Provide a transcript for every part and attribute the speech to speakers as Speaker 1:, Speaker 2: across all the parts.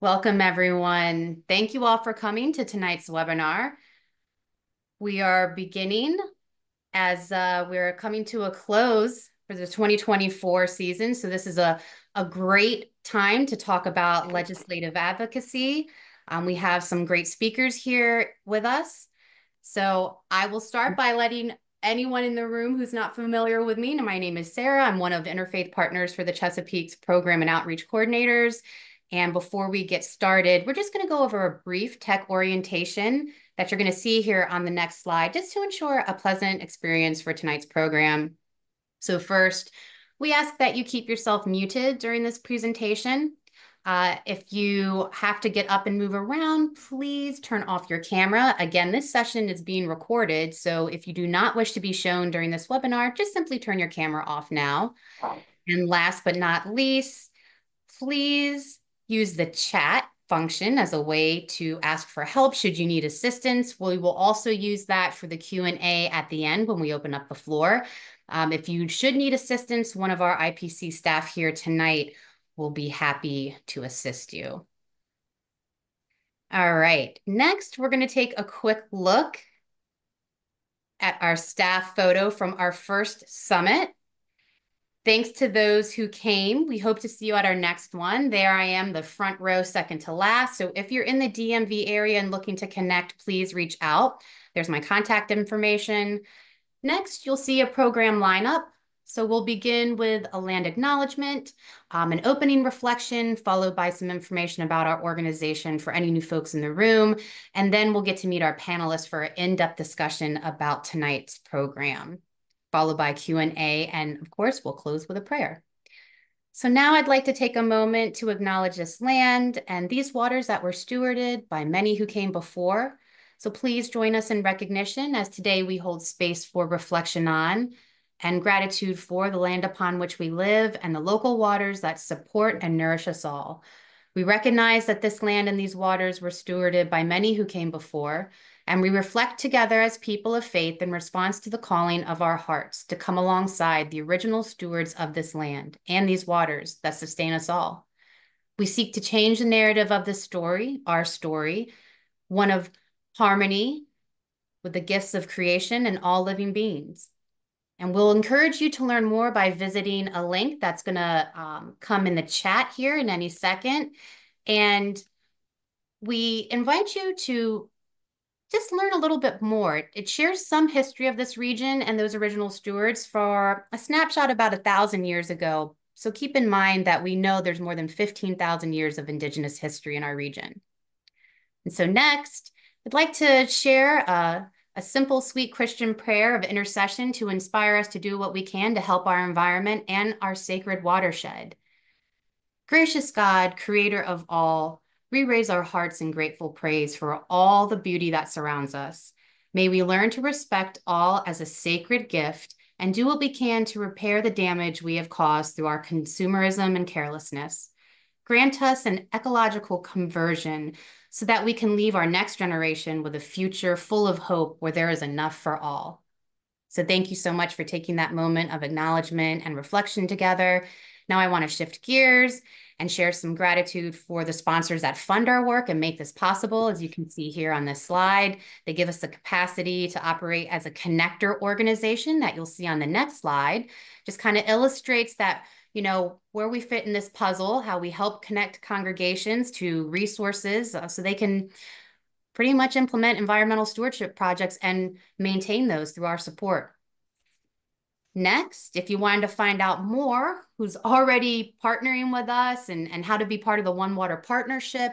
Speaker 1: Welcome, everyone. Thank you all for coming to tonight's webinar. We are beginning as we're coming to a close for the 2024 season. So this is a great time to talk about legislative advocacy. We have some great speakers here with us. So I will start by letting anyone in the room who's not familiar with me. My name is Sarah. I'm one of Interfaith Partners for the Chesapeake's Program and Outreach Coordinators. And before we get started, we're just going to go over a brief tech orientation that you're going to see here on the next slide, just to ensure a pleasant experience for tonight's program. So first, we ask that you keep yourself muted during this presentation. If you have to get up and move around, please turn off your camera. Again, this session is being recorded, so if you do not wish to be shown during this webinar, just simply turn your camera off now. And last but not least, please use the chat function as a way to ask for help should you need assistance. We will also use that for the Q&A at the end when we open up the floor. If you should need assistance, one of our IPC staff here tonight will be happy to assist you. All right, next we're going to take a quick look at our staff photo from our first summit. Thanks to those who came. We hope to see you at our next one. There I am, the front row, second to last. So if you're in the DMV area and looking to connect, please reach out. There's my contact information. Next, you'll see a program lineup. So we'll begin with a land acknowledgement, an opening reflection, followed by some information about our organization for any new folks in the room. And then we'll get to meet our panelists for an in-depth discussion about tonight's program, followed by Q&A, and of course, we'll close with a prayer. So now I'd like to take a moment to acknowledge this land and these waters that were stewarded by many who came before. So please join us in recognition as today we hold space for reflection on and gratitude for the land upon which we live and the local waters that support and nourish us all. We recognize that this land and these waters were stewarded by many who came before, and we reflect together as people of faith in response to the calling of our hearts to come alongside the original stewards of this land and these waters that sustain us all. We seek to change the narrative of this story, our story, one of harmony with the gifts of creation and all living beings. And we'll encourage you to learn more by visiting a link that's going to come in the chat here in any second. And we invite you to just learn a little bit more. It shares some history of this region and those original stewards for a snapshot about 1,000 years ago. So keep in mind that we know there's more than 15,000 years of Indigenous history in our region. And so next, I'd like to share a simple, sweet Christian prayer of intercession to inspire us to do what we can to help our environment and our sacred watershed. Gracious God, creator of all, we raise our hearts in grateful praise for all the beauty that surrounds us. May we learn to respect all as a sacred gift and do what we can to repair the damage we have caused through our consumerism and carelessness. Grant us an ecological conversion so that we can leave our next generation with a future full of hope where there is enough for all. So thank you so much for taking that moment of acknowledgement and reflection together. Now I want to shift gears and share some gratitude for the sponsors that fund our work and make this possible. As you can see here on this slide, they give us the capacity to operate as a connector organization that you'll see on the next slide. Just kind of illustrates that, you know, where we fit in this puzzle, how we help connect congregations to resources so they can pretty much implement environmental stewardship projects and maintain those through our support. Next, if you wanted to find out more who's already partnering with us and how to be part of the One Water Partnership,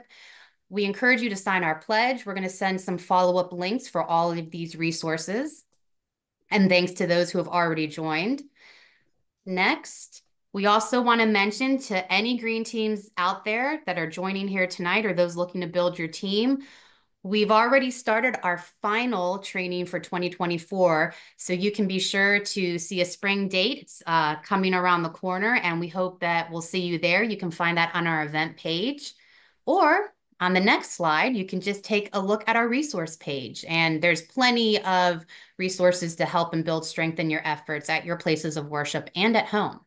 Speaker 1: we encourage you to sign our pledge. We're going to send some follow-up links for all of these resources. And thanks to those who have already joined. Next, we also want to mention to any green teams out there that are joining here tonight or those looking to build your team, we've already started our final training for 2024, so you can be sure to see a spring date. It's coming around the corner, and we hope that we'll see you there. You can find that on our event page. Or on the next slide, you can just take a look at our resource page, and there's plenty of resources to help and build strength in your efforts at your places of worship and at home.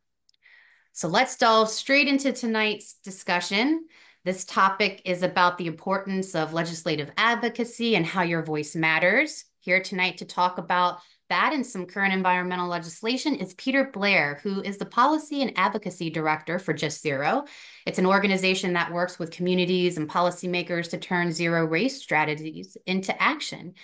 Speaker 1: So let's delve straight into tonight's discussion. This topic is about the importance of legislative advocacy and how your voice matters. Here tonight to talk about that and some current environmental legislation is Peter Blair, who is the Policy and Advocacy Director for Just Zero. It's an organization that works with communities and policymakers to turn zero waste strategies into action.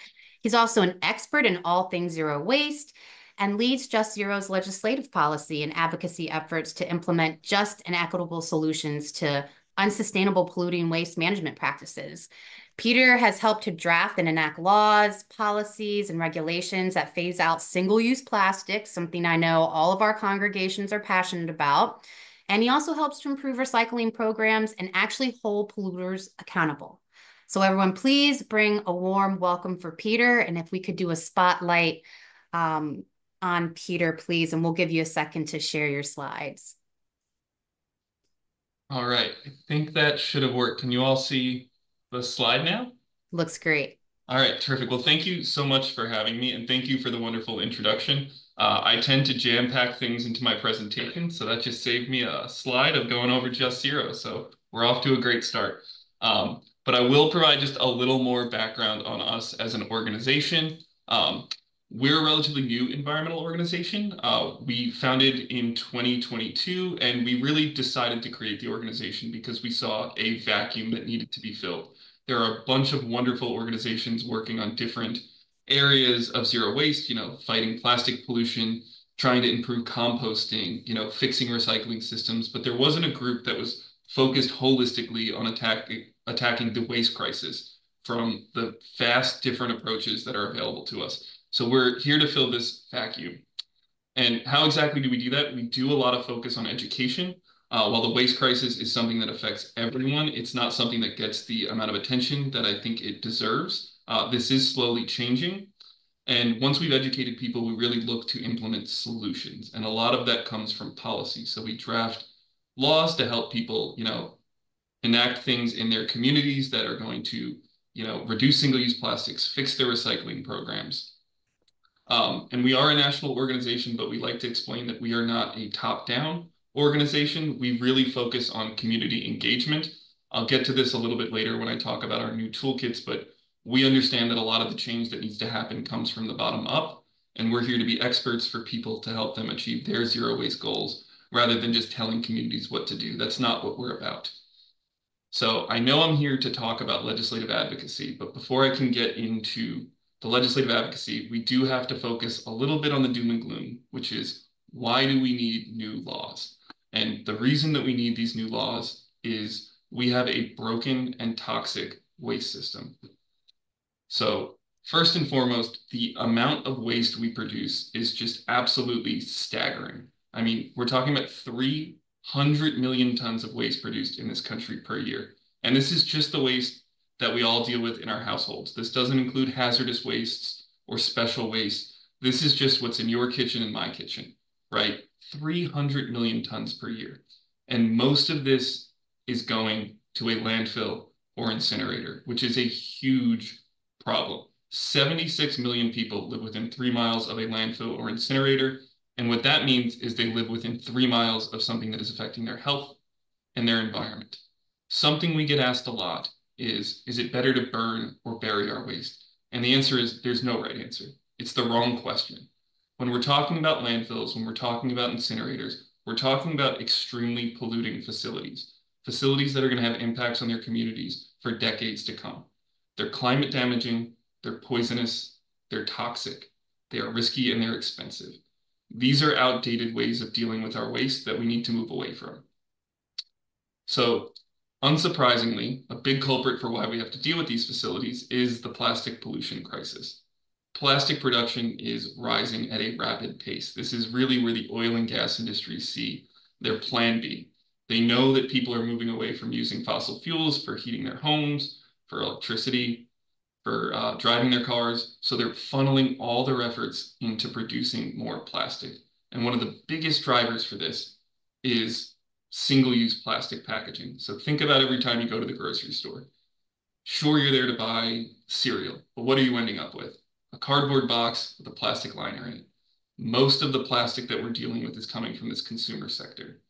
Speaker 1: He's also an expert in all things zero waste and leads Just Zero's legislative policy and advocacy efforts to implement just and equitable solutions to unsustainable polluting waste management practices. Peter has helped to draft and enact laws, policies, and regulations that phase out single-use plastics, something I know all of our congregations are passionate about. And he also helps to improve recycling programs and actually hold polluters accountable. So everyone, please bring a warm welcome for Peter. And if we could do a spotlight on Peter, please, and we'll give you a second to share your slides.
Speaker 2: All right, I think that should have worked. Can you all see the slide now?
Speaker 1: Looks great.
Speaker 2: All right, terrific. Well, thank you so much for having me, and thank you for the wonderful introduction. I tend to jam-pack things into my presentation, so that just saved me a slide of going over Just Zero. So we're off to a great start. But I will provide just a little more background on us as an organization. We're a relatively new environmental organization. We founded in 2022, and we really decided to create the organization because we saw a vacuum that needed to be filled. There are a bunch of wonderful organizations working on different areas of zero waste, fighting plastic pollution, trying to improve composting, fixing recycling systems. But there wasn't a group that was focused holistically on attacking the waste crisis from the vast different approaches that are available to us. So we're here to fill this vacuum. And how exactly do we do that? We do a lot of focus on education. While the waste crisis is something that affects everyone, it's not something that gets the amount of attention that I think it deserves. This is slowly changing. And once we've educated people, we really look to implement solutions. And a lot of that comes from policy. So we draft laws to help people, enact things in their communities that are going to, reduce single-use plastics, fix their recycling programs. And we are a national organization, but we like to explain that we are not a top-down organization. We really focus on community engagement. I'll get to this a little bit later when I talk about our new toolkits, but we understand that a lot of the change that needs to happen comes from the bottom up, and we're here to be experts for people to help them achieve their zero waste goals rather than just telling communities what to do. That's not what we're about. So I know I'm here to talk about legislative advocacy, but before I can get into the legislative advocacy, we do have to focus a little bit on the doom and gloom, which is why do we need new laws? And the reason that we need these new laws is we have a broken and toxic waste system. So first and foremost, the amount of waste we produce is just absolutely staggering. I mean, we're talking about 300 million tons of waste produced in this country per year. And this is just the waste that we all deal with in our households. This doesn't include hazardous wastes or special waste. This is just what's in your kitchen and my kitchen, right? 300 million tons per year. And most of this is going to a landfill or incinerator, which is a huge problem. 76 million people live within 3 miles of a landfill or incinerator. And what that means is they live within 3 miles of something that is affecting their health and their environment. Something we get asked a lot is it better to burn or bury our waste? And the answer is there's no right answer. It's the wrong question. When we're talking about landfills, when we're talking about incinerators, we're talking about extremely polluting facilities, facilities that are going to have impacts on their communities for decades to come. They're climate damaging, they're poisonous, they're toxic, they are risky, and they're expensive. These are outdated ways of dealing with our waste that we need to move away from. So, unsurprisingly, a big culprit for why we have to deal with these facilities is the plastic pollution crisis. Plastic production is rising at a rapid pace. This is really where the oil and gas industries see their plan B. They know that people are moving away from using fossil fuels for heating their homes, for electricity, for driving their cars. So they're funneling all their efforts into producing more plastic. And one of the biggest drivers for this is single-use plastic packaging. So think about every time you go to the grocery store. Sure, you're there to buy cereal, but what are you ending up with? A cardboard box with a plastic liner in it. Most of the plastic that we're dealing with is coming from this consumer sector.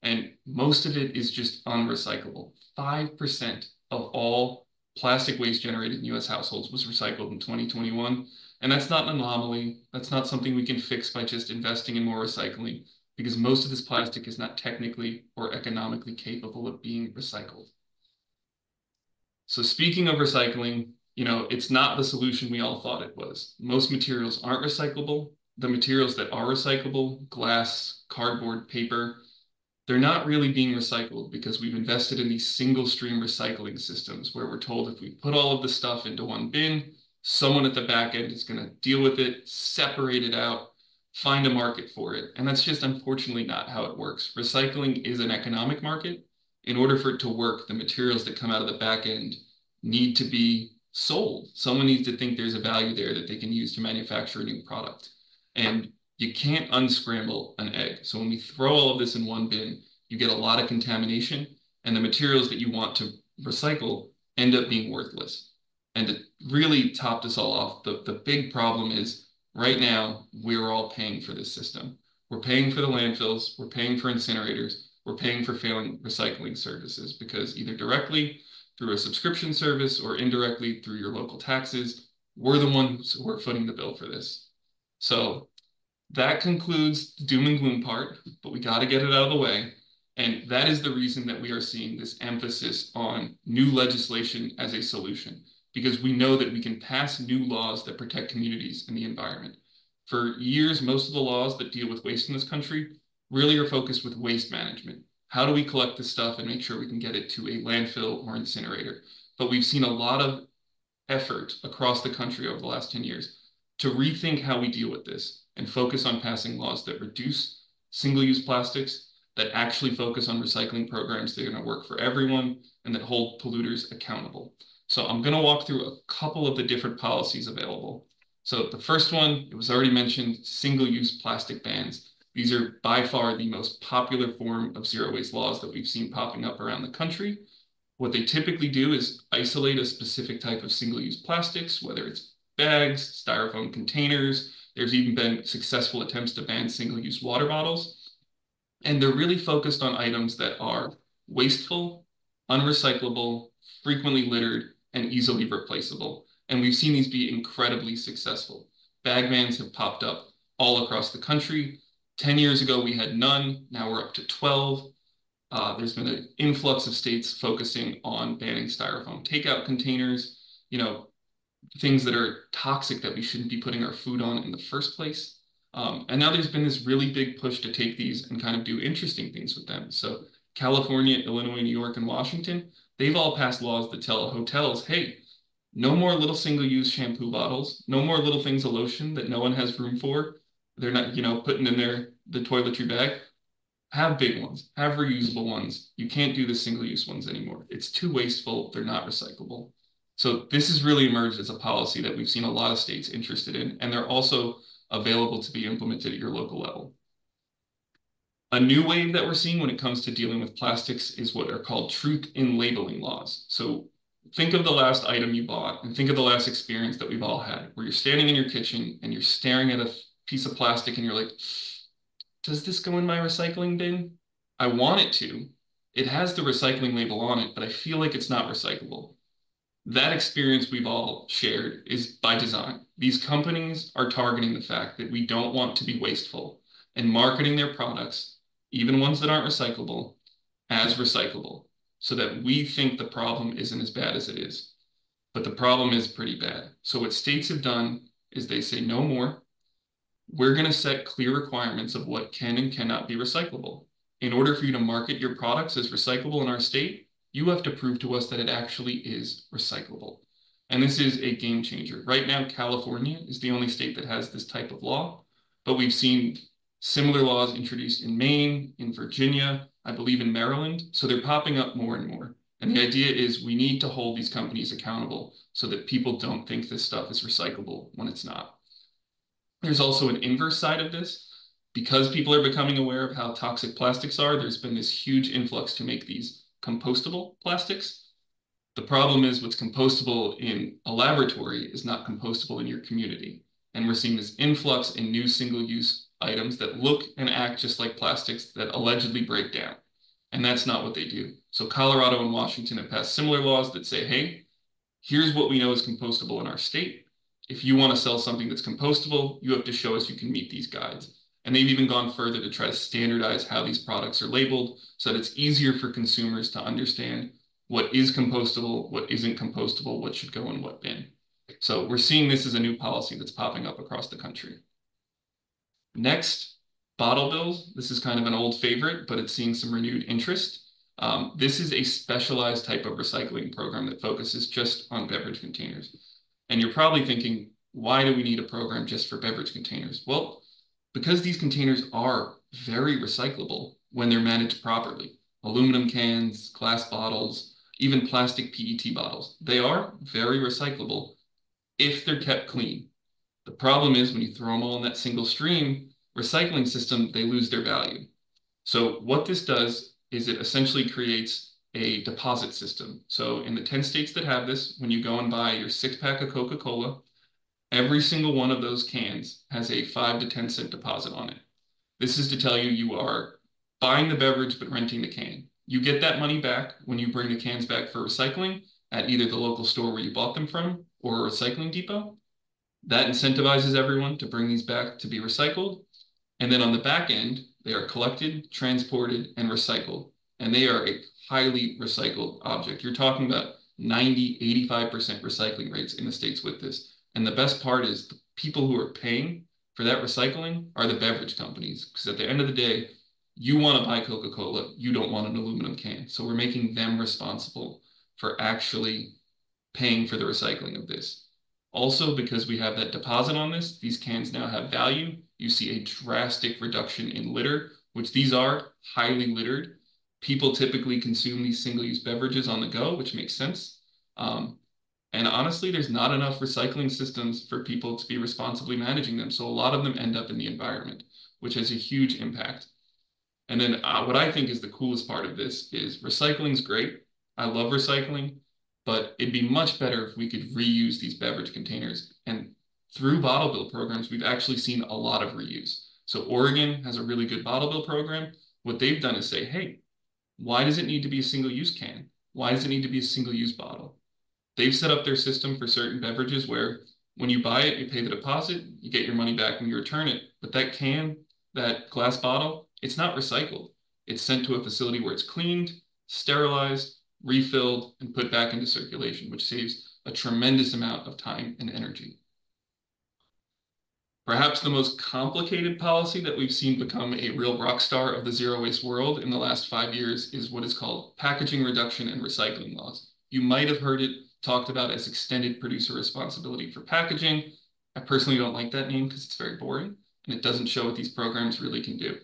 Speaker 2: And most of it is just unrecyclable. 5% of all plastic waste generated in US households was recycled in 2021. And that's not an anomaly. That's not something we can fix by just investing in more recycling, because most of this plastic is not technically or economically capable of being recycled. So speaking of recycling, it's not the solution we all thought it was. Most materials aren't recyclable. The materials that are recyclable, glass, cardboard, paper, they're not really being recycled because we've invested in these single stream recycling systems where we're told if we put all of the stuff into one bin, someone at the back end is going to deal with it, separate it out, find a market for it. And that's just unfortunately not how it works. Recycling is an economic market. In order for it to work, the materials that come out of the back end need to be sold. Someone needs to think there's a value there that they can use to manufacture a new product. And you can't unscramble an egg. So when we throw all of this in one bin, you get a lot of contamination, and the materials that you want to recycle end up being worthless. And to really top this all off, the big problem is right now, we're all paying for this system. We're paying for the landfills, we're paying for incinerators, we're paying for failing recycling services because either directly through a subscription service or indirectly through your local taxes, we're the ones who are footing the bill for this. So that concludes the doom and gloom part, but we got to get it out of the way. And that is the reason that we are seeing this emphasis on new legislation as a solution, because we know that we can pass new laws that protect communities and the environment. For years, most of the laws that deal with waste in this country really are focused with waste management. How do we collect this stuff and make sure we can get it to a landfill or incinerator? But we've seen a lot of effort across the country over the last 10 years to rethink how we deal with this and focus on passing laws that reduce single-use plastics, that actually focus on recycling programs that are going to work for everyone, and that hold polluters accountable. So I'm going to walk through a couple of the different policies available. So the first one, it was already mentioned, single-use plastic bans. These are by far the most popular form of zero waste laws that we've seen popping up around the country. What they typically do is isolate a specific type of single-use plastics, whether it's bags, styrofoam containers. There's even been successful attempts to ban single-use water bottles. And they're really focused on items that are wasteful, unrecyclable, frequently littered, and easily replaceable. And we've seen these be incredibly successful. Bag bans have popped up all across the country. 10 years ago, we had none. Now we're up to 12. There's been an influx of states focusing on banning styrofoam takeout containers, things that are toxic that we shouldn't be putting our food on in the first place. And now there's been this really big push to take these and kind of do interesting things with them. So California, Illinois, New York, and Washington, they've all passed laws that tell hotels, hey, no more little single-use shampoo bottles, no more little things of lotion that no one has room for. They're not, putting in the toiletry bag. Have big ones, have reusable ones. You can't do the single-use ones anymore. It's too wasteful. They're not recyclable. So this has really emerged as a policy that we've seen a lot of states interested in, and they're also available to be implemented at your local level. A new wave that we're seeing when it comes to dealing with plastics is what are called truth in labeling laws. So think of the last item you bought and think of the last experience that we've all had, where you're standing in your kitchen and you're staring at a piece of plastic and you're like, does this go in my recycling bin? I want it to. It has the recycling label on it, but I feel like it's not recyclable. That experience we've all shared is by design. These companies are targeting the fact that we don't want to be wasteful and marketing their products, even ones that aren't recyclable, as recyclable, so that we think the problem isn't as bad as it is. But the problem is pretty bad. So what states have done is they say no more. We're going to set clear requirements of what can and cannot be recyclable. In order for you to market your products as recyclable in our state, you have to prove to us that it actually is recyclable. And this is a game changer. Right now, California is the only state that has this type of law, but we've seen similar laws introduced in Maine, in Virginia, I believe in Maryland. So they're popping up more and more. And the idea is we need to hold these companies accountable so that people don't think this stuff is recyclable when it's not. There's also an inverse side of this. Because people are becoming aware of how toxic plastics are, there's been this huge influx to make these compostable plastics. The problem is what's compostable in a laboratory is not compostable in your community. And we're seeing this influx in new single-use items that look and act just like plastics that allegedly break down. And that's not what they do. So Colorado and Washington have passed similar laws that say, hey, here's what we know is compostable in our state. If you want to sell something that's compostable, you have to show us you can meet these guides. And they've even gone further to try to standardize how these products are labeled so that it's easier for consumers to understand what is compostable, what isn't compostable, what should go in what bin. So we're seeing this as a new policy that's popping up across the country. Next, bottle bills. This is kind of an old favorite, but it's seeing some renewed interest. This is a specialized type of recycling program that focuses just on beverage containers. And you're probably thinking, why do we need a program just for beverage containers? Well, because these containers are very recyclable when they're managed properly. Aluminum cans, glass bottles, even plastic PET bottles. They are very recyclable if they're kept clean. The problem is when you throw them all in that single stream recycling system, they lose their value. So what this does is it essentially creates a deposit system. So in the 10 states that have this, when you go and buy your 6-pack of Coca-Cola, every single one of those cans has a 5 to 10 cent deposit on it. This is to tell you you are buying the beverage but renting the can. You get that money back when you bring the cans back for recycling at either the local store where you bought them from or a recycling depot. That incentivizes everyone to bring these back to be recycled. And then on the back end, they are collected, transported, and recycled. And they are a highly recycled object. You're talking about 90, 85% recycling rates in the states with this. And the best part is the people who are paying for that recycling are the beverage companies. Because at the end of the day, you want to buy Coca-Cola, you don't want an aluminum can. So we're making them responsible for actually paying for the recycling of this. Also, because we have that deposit on this, these cans now have value. You see a drastic reduction in litter, which these are highly littered. People typically consume these single-use beverages on the go, which makes sense. And honestly, there's not enough recycling systems for people to be responsibly managing them. So a lot of them end up in the environment, which has a huge impact. And then what I think is the coolest part of this is recycling's great. I love recycling, but it'd be much better if we could reuse these beverage containers. And through bottle bill programs, we've actually seen a lot of reuse. So Oregon has a really good bottle bill program. What they've done is say, hey, why does it need to be a single-use can? Why does it need to be a single-use bottle? They've set up their system for certain beverages where when you buy it, you pay the deposit, you get your money back when you return it. But that can, that glass bottle, it's not recycled. It's sent to a facility where it's cleaned, sterilized, refilled, and put back into circulation, which saves a tremendous amount of time and energy. Perhaps the most complicated policy that we've seen become a real rock star of the zero waste world in the last 5 years is what is called packaging reduction and recycling laws. You might have heard it talked about as extended producer responsibility for packaging. I personally don't like that name because it's very boring and it doesn't show what these programs really can do.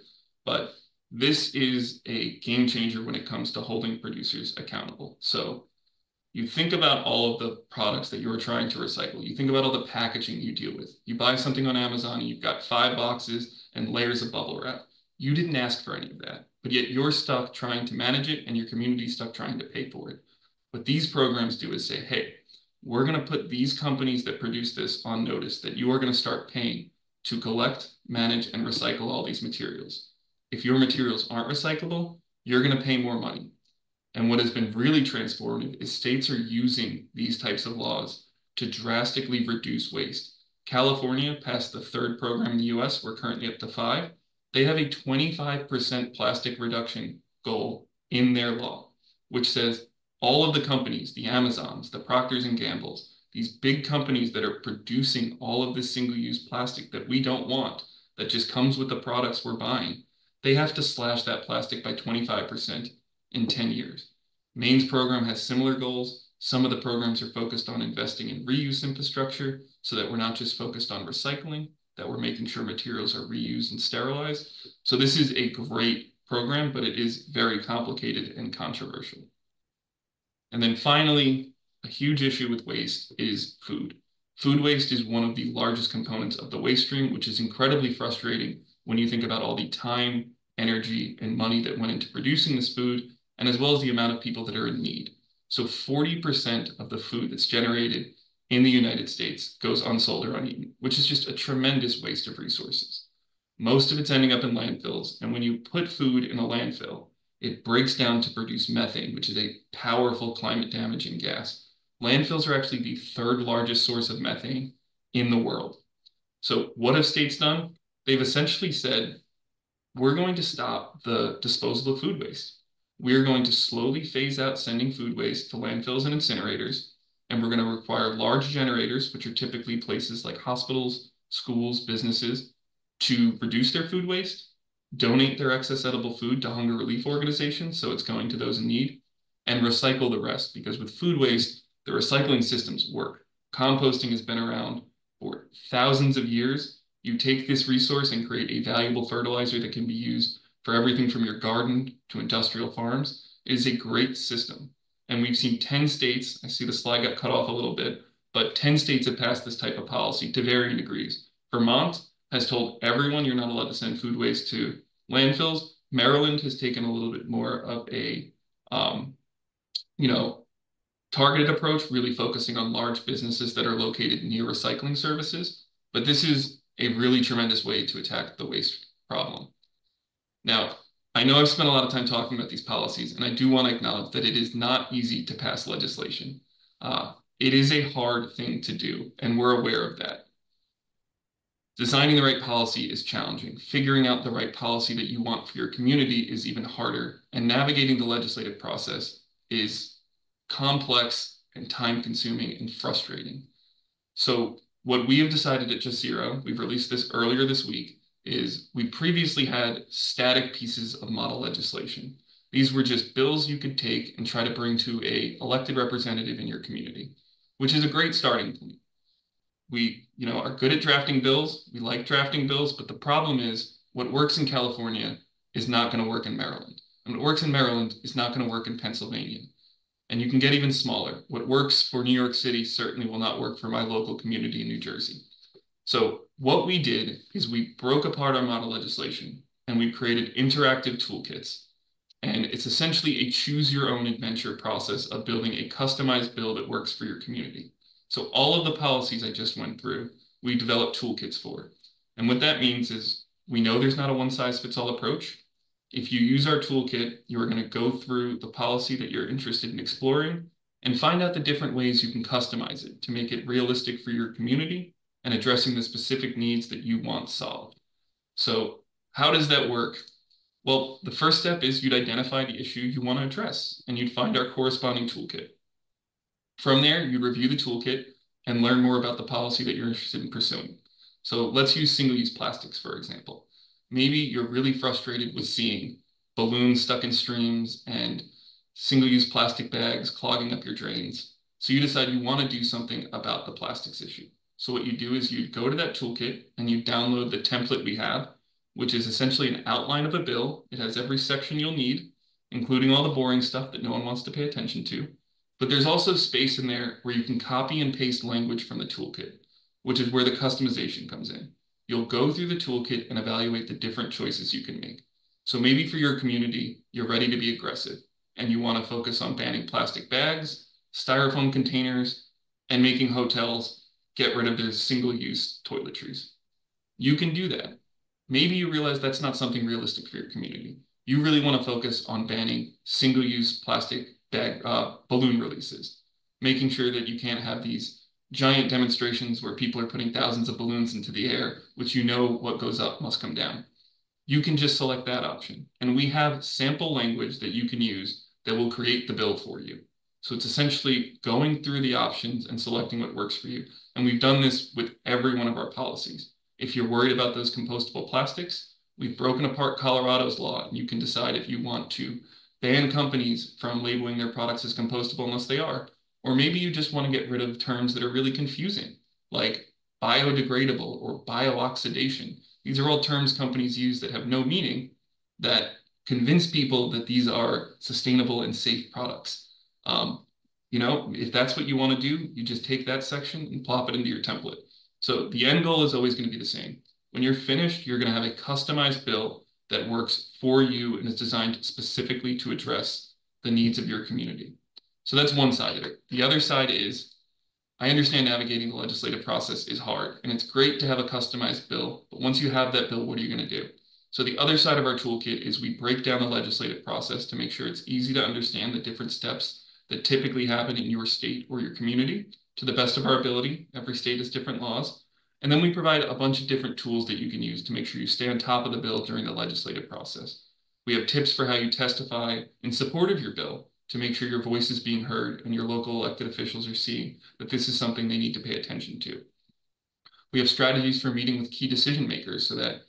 Speaker 2: But this is a game changer when it comes to holding producers accountable. So you think about all of the products that you're trying to recycle. You think about all the packaging you deal with. You buy something on Amazon and you've got 5 boxes and layers of bubble wrap. You didn't ask for any of that, but yet you're stuck trying to manage it and your community's stuck trying to pay for it. What these programs do is say, hey, we're going to put these companies that produce this on notice that you are going to start paying to collect, manage, and recycle all these materials. If your materials aren't recyclable, you're going to pay more money. And what has been really transformative is states are using these types of laws to drastically reduce waste. California passed the 3rd program in the US. We're currently up to 5. They have a 25% plastic reduction goal in their law, which says all of the companies, the Amazons, the Procters and Gambles, these big companies that are producing all of this single-use plastic that we don't want, that just comes with the products we're buying, they have to slash that plastic by 25% in 10 years. Maine's program has similar goals. Some of the programs are focused on investing in reuse infrastructure so that we're not just focused on recycling, that we're making sure materials are reused and sterilized. So this is a great program, but it is very complicated and controversial. And then finally, a huge issue with waste is food. Food waste is one of the largest components of the waste stream, which is incredibly frustrating when you think about all the time, energy, and money that went into producing this food, and as well as the amount of people that are in need. So 40% of the food that's generated in the United States goes unsold or uneaten, which is just a tremendous waste of resources. Most of it's ending up in landfills, and when you put food in a landfill, it breaks down to produce methane, which is a powerful climate damaging gas. Landfills are actually the third largest source of methane in the world. So what have states done? They've essentially said, we're going to stop the disposal of food waste. We're going to slowly phase out sending food waste to landfills and incinerators, and we're going to require large generators, which are typically places like hospitals, schools, businesses, to reduce their food waste, donate their excess edible food to hunger relief organizations, so it's going to those in need, and recycle the rest, because with food waste, the recycling systems work. Composting has been around for thousands of years. You take this resource and create a valuable fertilizer that can be used for everything from your garden to industrial farms. It is a great system. And we've seen 10 states, I see the slide got cut off a little bit, but 10 states have passed this type of policy to varying degrees. Vermont has told everyone you're not allowed to send food waste to landfills. Maryland has taken a little bit more of a, um, you know, targeted approach, really focusing on large businesses that are located near recycling services. But this is a really tremendous way to attack the waste problem. Now, I know I've spent a lot of time talking about these policies, and I do want to acknowledge that it is not easy to pass legislation. It is a hard thing to do, and we're aware of that. Designing the right policy is challenging. Figuring out the right policy that you want for your community is even harder, and navigating the legislative process is complex and time-consuming and frustrating. So what we have decided at Just Zero, we've released this earlier this week, is we previously had static pieces of model legislation. These were just bills you could take and try to bring to a elected representative in your community, which is a great starting point. We, are good at drafting bills. We like drafting bills, but the problem is what works in California is not going to work in Maryland. And what works in Maryland is not going to work in Pennsylvania. And you can get even smaller. What works for New York City certainly will not work for my local community in New Jersey. So what we did is we broke apart our model legislation and we created interactive toolkits. And it's essentially a choose your own adventure process of building a customized bill that works for your community. So all of the policies I just went through, we developed toolkits for. And what that means is we know there's not a one size fits all approach. If you use our toolkit, you are going to go through the policy that you're interested in exploring and find out the different ways you can customize it to make it realistic for your community and addressing the specific needs that you want solved. So how does that work? Well, the first step is you'd identify the issue you want to address and you'd find our corresponding toolkit. From there, you review the toolkit and learn more about the policy that you're interested in pursuing. So let's use single-use plastics, for example. Maybe you're really frustrated with seeing balloons stuck in streams and single-use plastic bags clogging up your drains. So you decide you want to do something about the plastics issue. So what you do is you go to that toolkit and you download the template we have, which is essentially an outline of a bill. It has every section you'll need, including all the boring stuff that no one wants to pay attention to. But there's also space in there where you can copy and paste language from the toolkit, which is where the customization comes in. You'll go through the toolkit and evaluate the different choices you can make. So maybe for your community, you're ready to be aggressive and you want to focus on banning plastic bags, styrofoam containers, and making hotels get rid of their single-use toiletries. You can do that. Maybe you realize that's not something realistic for your community. You really want to focus on banning single-use plastic bag balloon releases, making sure that you can't have these giant demonstrations where people are putting thousands of balloons into the air, which what goes up must come down. You can just select that option. And we have sample language that you can use that will create the bill for you. So it's essentially going through the options and selecting what works for you. And we've done this with every one of our policies. If you're worried about those compostable plastics, we've broken apart Colorado's law, and you can decide if you want to ban companies from labeling their products as compostable unless they are. Or maybe you just want to get rid of terms that are really confusing, like biodegradable or biooxidation. These are all terms companies use that have no meaning that convince people that these are sustainable and safe products. If that's what you want to do, you just take that section and plop it into your template. So the end goal is always going to be the same. When you're finished, you're going to have a customized bill that works for you and is designed specifically to address the needs of your community. So that's one side of it. The other side is, I understand navigating the legislative process is hard, and it's great to have a customized bill, but once you have that bill, what are you going to do? So the other side of our toolkit is we break down the legislative process to make sure it's easy to understand the different steps that typically happen in your state or your community to the best of our ability. Every state has different laws. And then we provide a bunch of different tools that you can use to make sure you stay on top of the bill during the legislative process. We have tips for how you testify in support of your bill to make sure your voice is being heard and your local elected officials are seeing that this is something they need to pay attention to. We have strategies for meeting with key decision makers so that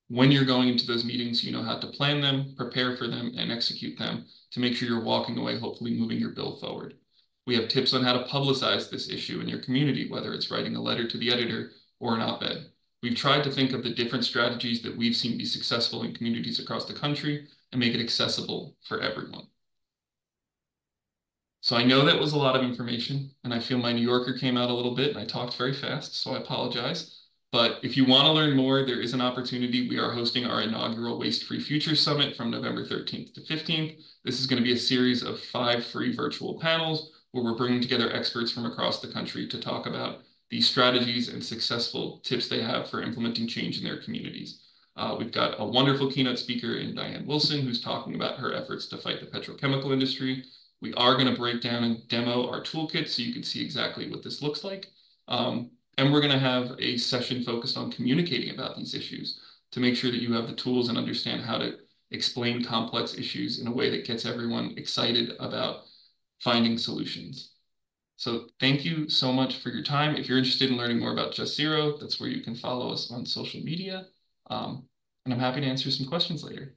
Speaker 2: when you're going into those meetings, you know how to plan them, prepare for them, and execute them to make sure you're walking away, hopefully moving your bill forward. We have tips on how to publicize this issue in your community, whether it's writing a letter to the editor or an op-ed. We've tried to think of the different strategies that we've seen be successful in communities across the country and make it accessible for everyone. So I know that was a lot of information, and I feel my New Yorker came out a little bit, and I talked very fast, so I apologize. But if you want to learn more, there is an opportunity. We are hosting our inaugural Waste-Free Futures Summit from November 13th to 15th. This is going to be a series of 5 free virtual panels where we're bringing together experts from across the country to talk about the strategies and successful tips they have for implementing change in their communities. We've got a wonderful keynote speaker in Diane Wilson, who's talking about her efforts to fight the petrochemical industry. We are going to break down and demo our toolkit so you can see exactly what this looks like. And we're going to have a session focused on communicating about these issues to make sure that you have the tools and understand how to explain complex issues in a way that gets everyone excited about finding solutions. So thank you so much for your time. If you're interested in learning more about Just Zero, that's where you can follow us on social media. And I'm happy to answer some questions later.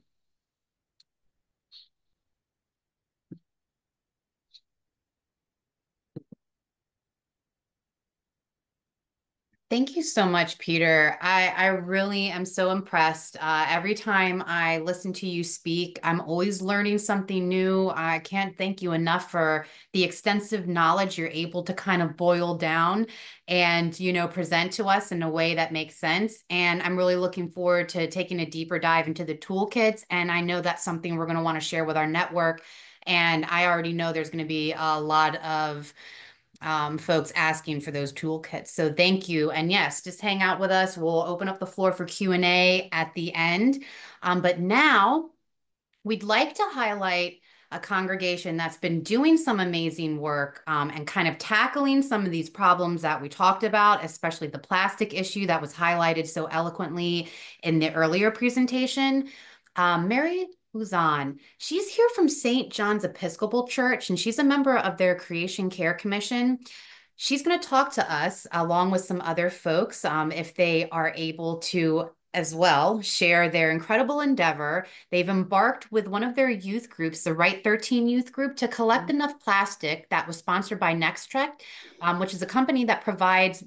Speaker 1: Thank you so much, Peter. I really am so impressed. Every time I listen to you speak, I'm always learning something new. I can't thank you enough for the extensive knowledge you're able to kind of boil down and, present to us in a way that makes sense. And I'm really looking forward to taking a deeper dive into the toolkits. And I know that's something we're going to want to share with our network. And I already know there's going to be a lot of folks asking for those toolkits. So thank you. And yes, just hang out with us. We'll open up the floor for Q&A at the end. But now we'd like to highlight a congregation that's been doing some amazing work and kind of tackling some of these problems that we talked about, especially the plastic issue that was highlighted so eloquently in the earlier presentation. Mary Luzon, she's here from St. John's Episcopal Church, and she's a member of their Creation Care Commission. She's going to talk to us along with some other folks if they are able to as well share their incredible endeavor. They've embarked with one of their youth groups, the Right 13 youth group, to collect enough plastic that was sponsored by Nextrect, which is a company that provides,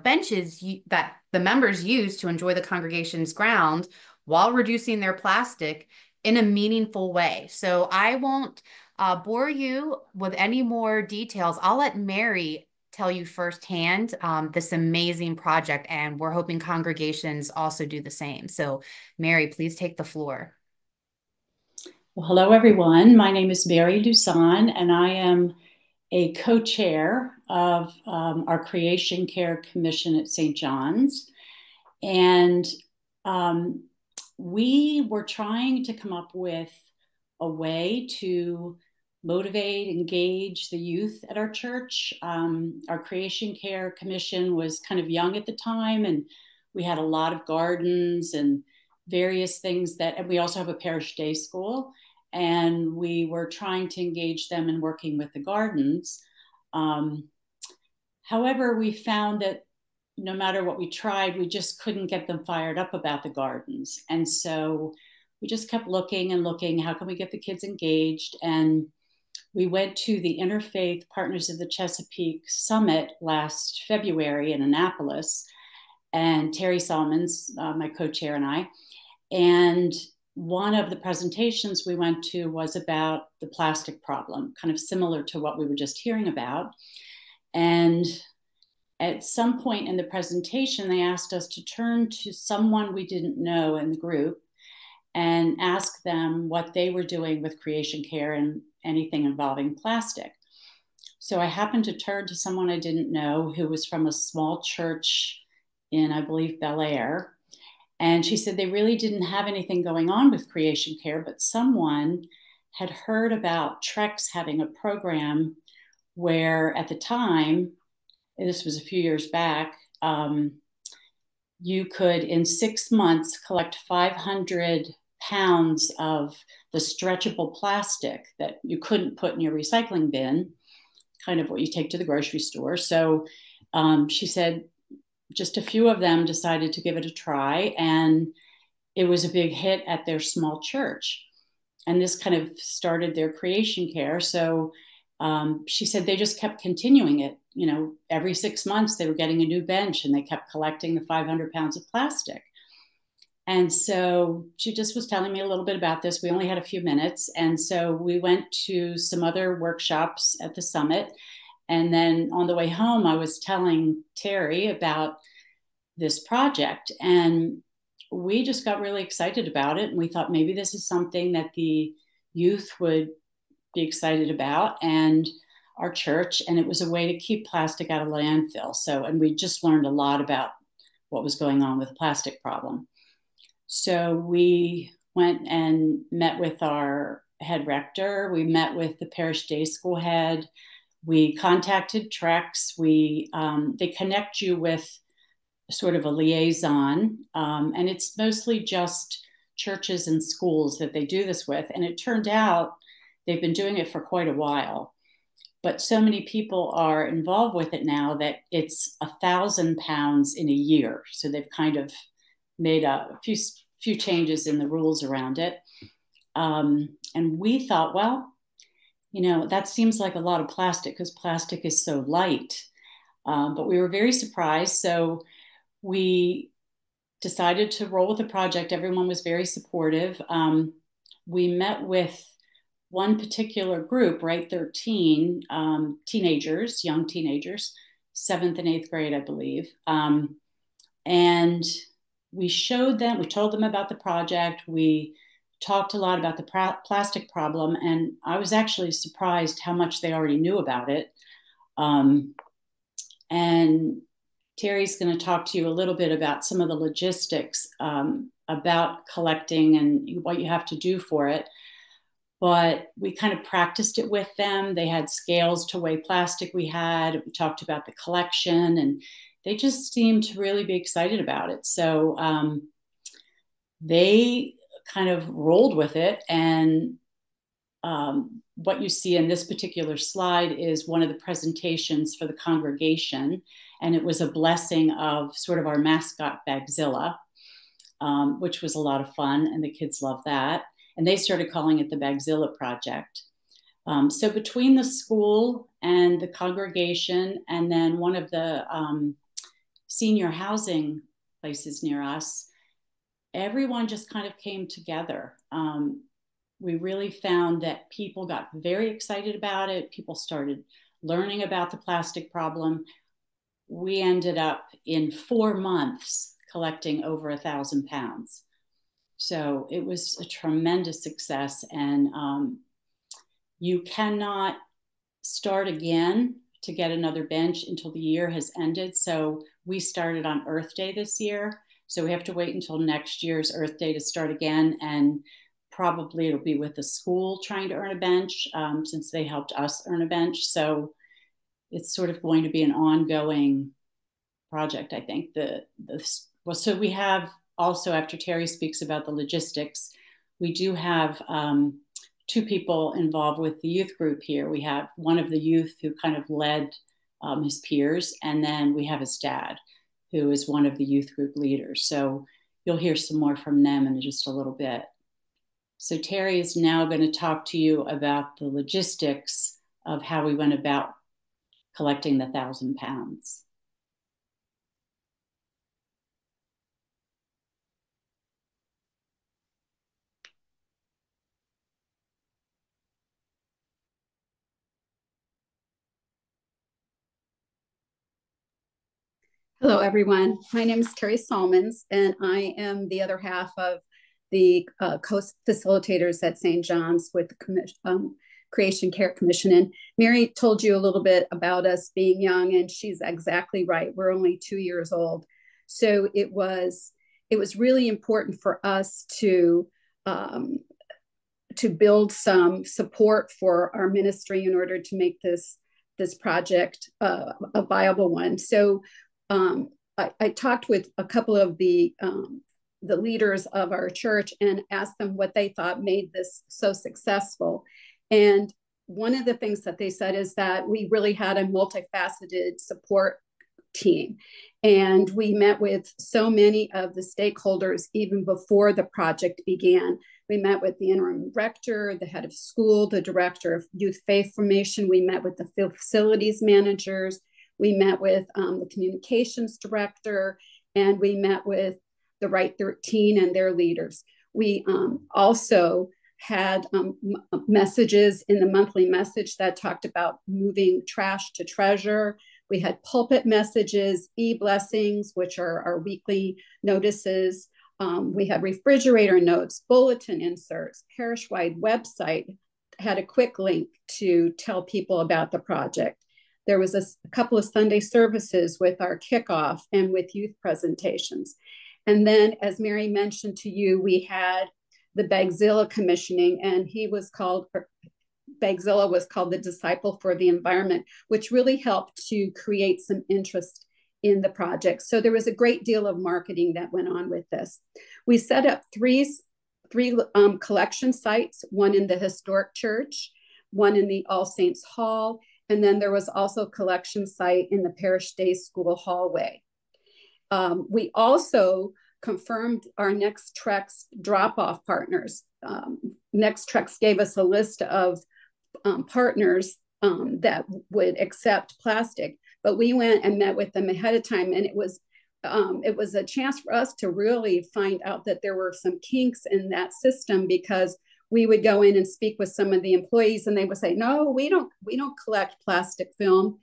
Speaker 1: benches that the members use to enjoy the congregation's grounds while reducing their plastic in a meaningful way. So I won't bore you with any more details. I'll let Mary tell you firsthand this amazing project, and we're hoping congregations also do the same. So Mary, please take the floor.
Speaker 3: Well, hello, everyone. My name is Mary Luzon, and I am a co-chair of our Creation Care Commission at St. John's. And we were trying to come up with a way to motivate, engage the youth at our church. Our Creation Care Commission was kind of young at the time, and we had a lot of gardens and various things and we also have a parish day school, and we were trying to engage them in working with the gardens. However, we found that no matter what we tried, we just couldn't get them fired up about the gardens. And so we just kept looking and looking, how can we get the kids engaged? And we went to the Interfaith Partners of the Chesapeake Summit last February in Annapolis, and Terry Solomons, my co-chair, and I. And one of the presentations we went to was about the plastic problem, kind of similar to what we were just hearing about. And at some point in the presentation, they asked us to turn to someone we didn't know in the group and ask them what they were doing with creation care and anything involving plastic. So I happened to turn to someone I didn't know who was from a small church in, I believe, Blair. And she said they really didn't have anything going on with creation care, but someone had heard about Trex having a program where at the time, and this was a few years back, you could in 6 months collect 500 pounds of the stretchable plastic that you couldn't put in your recycling bin, kind of what you take to the grocery store. So she said just a few of them decided to give it a try, and it was a big hit at their small church. And this kind of started their creation care. So she said they just kept continuing it. You know, every 6 months they were getting a new bench and they kept collecting the 500 pounds of plastic. And so she just was telling me a little bit about this. We only had a few minutes. And so we went to some other workshops at the summit. And then on the way home, I was telling Terry about this project. And we just got really excited about it. And we thought maybe this is something that the youth would be excited about, and our church. And it was a way to keep plastic out of landfill. So, and we just learned a lot about what was going on with the plastic problem. So we went and met with our head rector. We met with the parish day school head. We contacted Trex. They connect you with sort of a liaison, and it's mostly just churches and schools that they do this with. And it turned out they've been doing it for quite a while, but so many people are involved with it now that it's 1,000 pounds in a year. So they've kind of made a few changes in the rules around it. And we thought, well, you know, that seems like a lot of plastic because plastic is so light. But we were very surprised. So we decided to roll with the project. Everyone was very supportive. We met with one particular group, right? 13 teenagers, young teenagers, 7th and 8th grade, I believe. And we showed them, we told them about the project. We talked a lot about the plastic problem. And I was actually surprised how much they already knew about it. And Terry's going to talk to you a little bit about some of the logistics about collecting and what you have to do for it. But we kind of practiced it with them. They had scales to weigh plastic we had. We talked about the collection, and they just seemed to really be excited about it. So they kind of rolled with it. And what you see in this particular slide is one of the presentations for the congregation. And it was a blessing of sort of our mascot, Bagzilla, which was a lot of fun. And the kids loved that. And they started calling it the Bagzilla Project. So between the school and the congregation, and then one of the senior housing places near us, everyone just kind of came together. We really found that people got very excited about it. People started learning about the plastic problem. We ended up in 4 months collecting over 1,000 pounds. So it was a tremendous success. And you cannot start again to get another bench until the year has ended. So we started on Earth Day this year. So we have to wait until next year's Earth Day to start again. And probably it'll be with the school trying to earn a bench since they helped us earn a bench. So it's sort of going to be an ongoing project, I think. So we have also, after Terry speaks about the logistics, we do have 2 people involved with the youth group here. We have one of the youth who kind of led his peers, and then we have his dad, who is one of the youth group leaders. So you'll hear some more from them in just a little bit. So Terry is now going to talk to you about the logistics of how we went about collecting the 1,000 pounds.
Speaker 4: Hello, everyone. My name is Terry Salmons, and I am the other half of the co-facilitators at St. John's with the Creation Care Commission. And Mary told you a little bit about us being young, and she's exactly right. We're only 2 years old. So it was it was really important for us to build some support for our ministry in order to make this project a viable one. So I talked with a couple of the leaders of our church and asked them what they thought made this so successful. And one of the things that they said is that we really had a multifaceted support team. And we met with so many of the stakeholders even before the project began. We met with the interim rector, the head of school, the director of youth faith formation. We met with the facilities managers. We met with the communications director, and we met with the Right 13 and their leaders. We also had messages in the monthly message that talked about moving trash to treasure. We had pulpit messages, e-blessings, which are our weekly notices. We had refrigerator notes, bulletin inserts, parish-wide website, had a quick link to tell people about the project. There was a couple of Sunday services with our kickoff and with youth presentations. And then, as Mary mentioned to you, we had the Bagzilla commissioning, and Bagzilla was called the Disciple for the Environment, which really helped to create some interest in the project. So there was a great deal of marketing that went on with this. We set up three collection sites, one in the historic church, one in the All Saints Hall, and then there was also a collection site in the Parish Day School hallway. We also confirmed our Next Trex drop-off partners. Next Trex gave us a list of partners that would accept plastic, but we went and met with them ahead of time, and it was a chance for us to really find out that there were some kinks in that system, because we would go in and speak with some of the employees and they would say, no, we don't collect plastic film.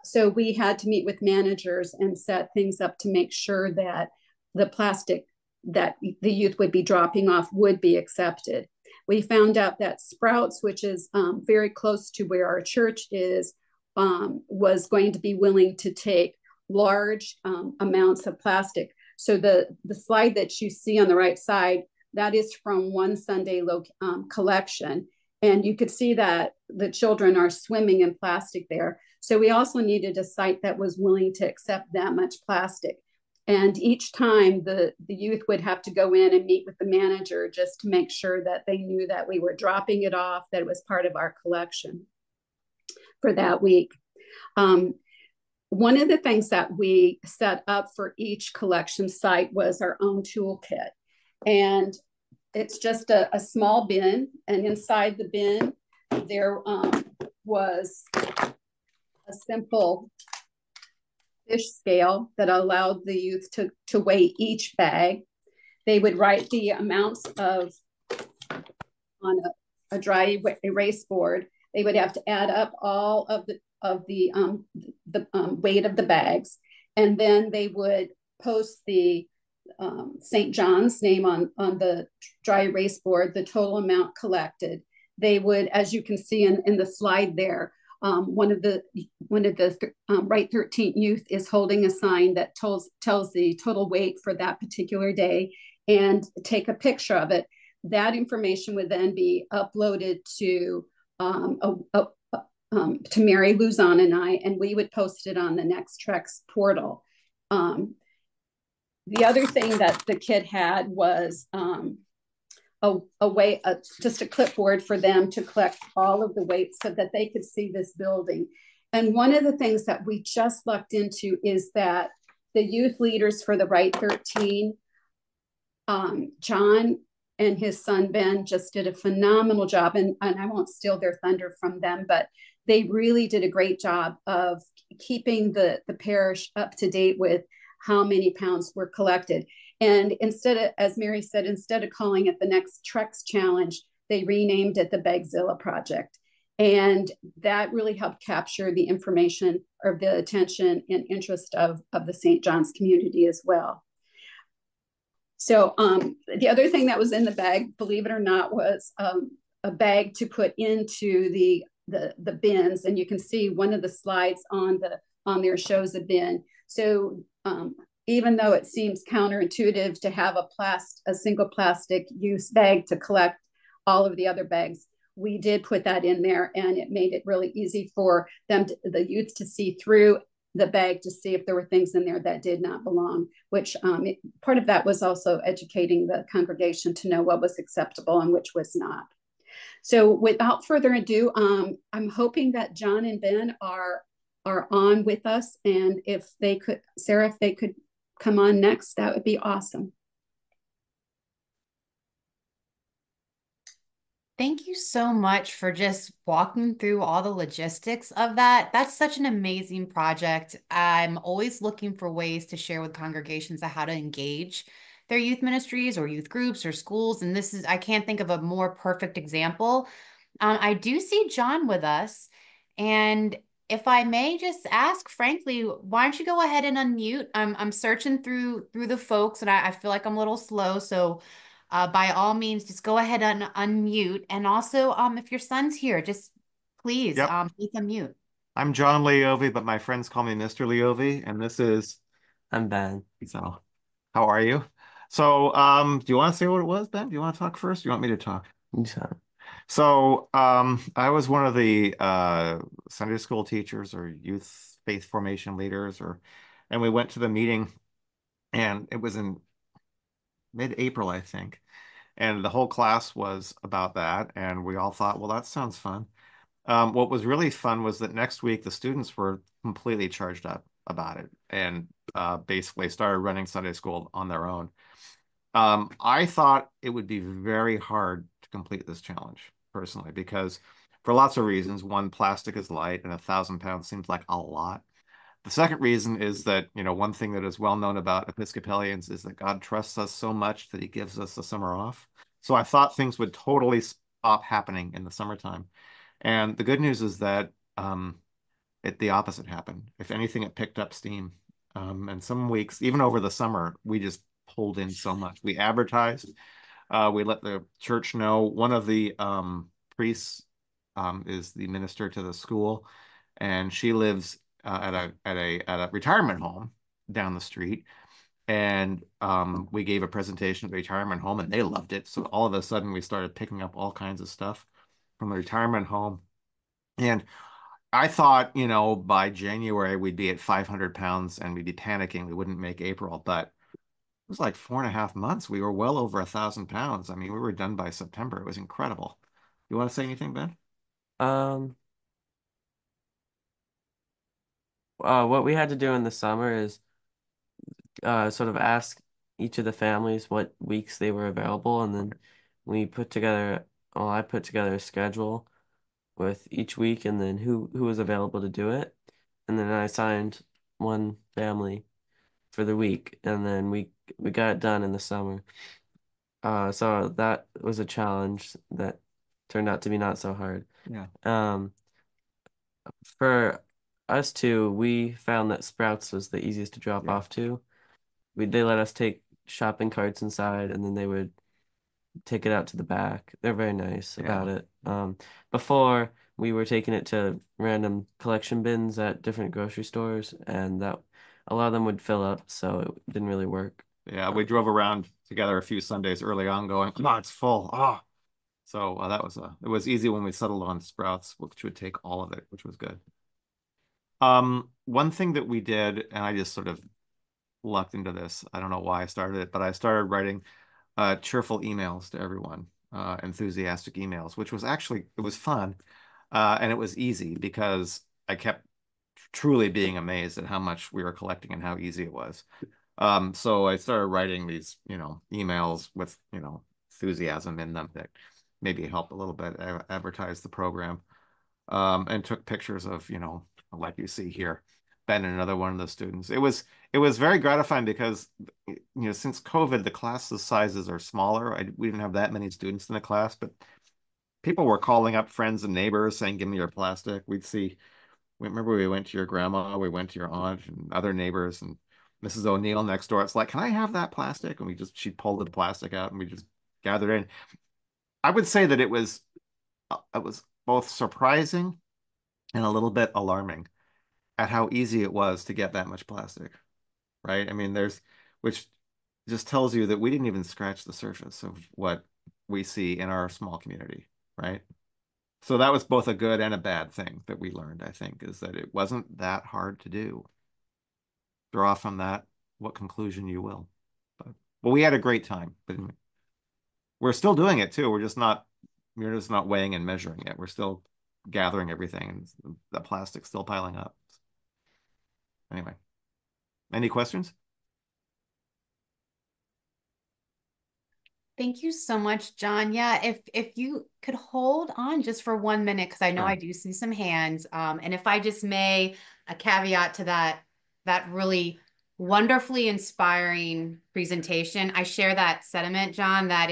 Speaker 4: So we had to meet with managers and set things up to make sure that the plastic that the youth would be dropping off would be accepted. We found out that Sprouts, which is very close to where our church is, was going to be willing to take large amounts of plastic. So the slide that you see on the right side, that is from one Sunday collection. And you could see that the children are swimming in plastic there. So we also needed a site that was willing to accept that much plastic. And each time the youth would have to go in and meet with the manager just to make sure that they knew that we were dropping it off, that it was part of our collection for that week. One of the things that we set up for each collection site was our own toolkit. And it's just a small bin. And inside the bin, there was a simple fish scale that allowed the youth to weigh each bag. They would write the amounts on a dry erase board. They would have to add up all of the weight of the bags, and then they would post the St. John's name on the dry erase board, the total amount collected. They would, as you can see in the slide there, one of the Right 13 youth is holding a sign that tells the total weight for that particular day, and take a picture of it. That information would then be uploaded to Mary Luzon and I, and we would post it on the Next Trex portal. The other thing that the kid had was just a clipboard for them to collect all of the weight so that they could see this building. And one of the things that we just lucked into is that the youth leaders for the Right 13, John and his son Ben, just did a phenomenal job. And I won't steal their thunder from them, but they really did a great job of keeping the parish up to date with how many pounds were collected. And instead of, as Mary said, instead of calling it the Next Trex Challenge, they renamed it the Bagzilla Project. And that really helped capture the information or the attention and interest of the St. John's community as well. So the other thing that was in the bag, believe it or not, was a bag to put into the bins. And you can see one of the slides on there shows a bin. So even though it seems counterintuitive to have a single plastic use bag to collect all of the other bags, we did put that in there, and it made it really easy for the youth, to see through the bag to see if there were things in there that did not belong, which part of that was also educating the congregation to know what was acceptable and which was not. So without further ado, I'm hoping that John and Ben are on with us, and if they could, Sarah, if they could come on next, that would be awesome.
Speaker 1: Thank you so much for just walking through all the logistics of that. That's such an amazing project. I'm always looking for ways to share with congregations on how to engage their youth ministries or youth groups or schools. And this is, I can't think of a more perfect example. I do see John with us. And if I may just ask, frankly, why don't you go ahead and unmute? I'm searching through the folks, and I feel like I'm a little slow. So by all means, just go ahead and unmute. And also, if your son's here, just please,
Speaker 5: Yep.
Speaker 1: please unmute.
Speaker 5: I'm John Leovi, but my friends call me Mr. Leovi, and this is
Speaker 6: I'm Ben.
Speaker 5: so. How are you? So, do you want to say what it was, Ben? Do you want to talk first? Do you want me to talk? So, I was one of the Sunday school teachers or youth faith formation leaders, and we went to the meeting, and it was in mid-April, I think, and the whole class was about that, and we all thought, well, that sounds fun. What was really fun was that next week the students were completely charged up about it and basically started running Sunday school on their own. I thought it would be very hard to complete this challenge personally because for lots of reasons. One, plastic is light and 1,000 pounds seems like a lot. The second reason is that, one thing that is well known about Episcopalians is that God trusts us so much that he gives us the summer off. So I thought things would totally stop happening in the summertime. And the good news is that the opposite happened. If anything, it picked up steam. And some weeks, even over the summer, we just pulled in so much. We advertised. We let the church know. One of the priests is the minister to the school, and she lives at a retirement home down the street. And we gave a presentation at the retirement home, and they loved it. So all of a sudden, we started picking up all kinds of stuff from the retirement home. And I thought, by January, we'd be at 500 pounds and we'd be panicking. We wouldn't make April, but it was like 4.5 months. We were well over 1,000 pounds. I mean, we were done by September. It was incredible. You want to say anything, Ben?
Speaker 6: What we had to do in the summer is sort of ask each of the families what weeks they were available, and then I put together a schedule with each week and then who was available to do it. And then I assigned one family for the week, and then we got it done in the summer. So that was a challenge that turned out to be not so hard.
Speaker 5: Yeah.
Speaker 6: For us too, we found that Sprouts was the easiest to drop off to. They let us take shopping carts inside, and then they would take it out to the back. They're very nice about it. Before we were taking it to random collection bins at different grocery stores, and that a lot of them would fill up, so it didn't really work.
Speaker 5: Yeah, we drove around together a few Sundays early on going, oh, it's full. Oh. So it was easy when we settled on Sprouts, which would take all of it, which was good. One thing that we did, and I just sort of lucked into this. I don't know why I started it, but I started writing cheerful emails to everyone, enthusiastic emails, which was it was fun. And it was easy because I kept truly being amazed at how much we were collecting and how easy it was. So I started writing these, emails with, enthusiasm in them that maybe help a little bit advertise the program. And took pictures of, like you see here, Ben and another one of the students. It was very gratifying because, since COVID, the class sizes are smaller. We didn't have that many students in the class, but people were calling up friends and neighbors saying, give me your plastic. Remember we went to your grandma, we went to your aunt and other neighbors, and Mrs. O'Neill next door. It's like, can I have that plastic? And she pulled the plastic out and we just gathered in. I would say that it was both surprising and a little bit alarming at how easy it was to get that much plastic. right? I mean, which just tells you that we didn't even scratch the surface of what we see in our small community, right? So that was both a good and a bad thing that we learned, I think, is that it wasn't that hard to do. Draw from that what conclusion you will. But we had a great time. But we're still doing it too. We're just not weighing and measuring it. We're still gathering everything, and the plastic's still piling up. Anyway, any questions?
Speaker 1: Thank you so much, John. Yeah, if you could hold on just for 1 minute, because I know I
Speaker 5: Sure.
Speaker 1: do see some hands. And if I just may, a caveat to that really wonderfully inspiring presentation. I share that sentiment, John, that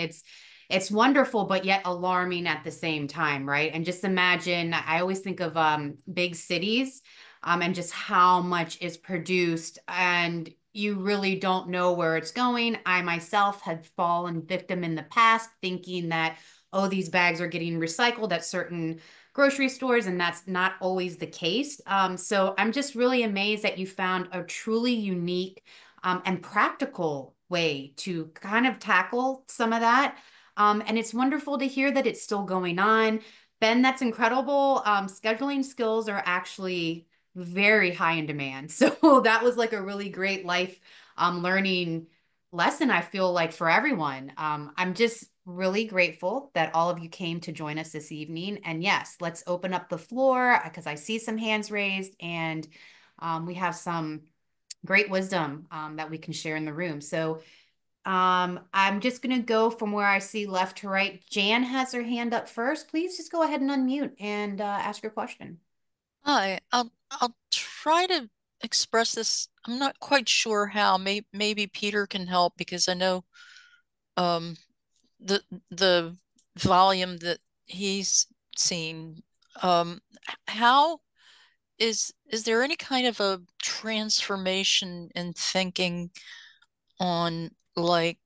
Speaker 1: it's wonderful, but yet alarming at the same time, right? And just imagine, I always think of big cities, and just how much is produced, and you really don't know where it's going. I myself had fallen victim in the past thinking that, oh, these bags are getting recycled at certain grocery stores, and that's not always the case. So I'm just really amazed that you found a truly unique and practical way to kind of tackle some of that. And it's wonderful to hear that it's still going on. Ben, that's incredible. Scheduling skills are actually very high in demand. So that was like a really great life learning lesson, I feel like, for everyone. I'm just really grateful that all of you came to join us this evening. And yes, let's open up the floor because I see some hands raised, and we have some great wisdom that we can share in the room. So I'm just going to go from where I see left to right. Jan has her hand up first. Please just go ahead and unmute and ask your question.
Speaker 7: Hi, I'll try to express this. I'm not quite sure how. Maybe Peter can help because I know um the volume that he's seen. How is there any kind of a transformation in thinking on like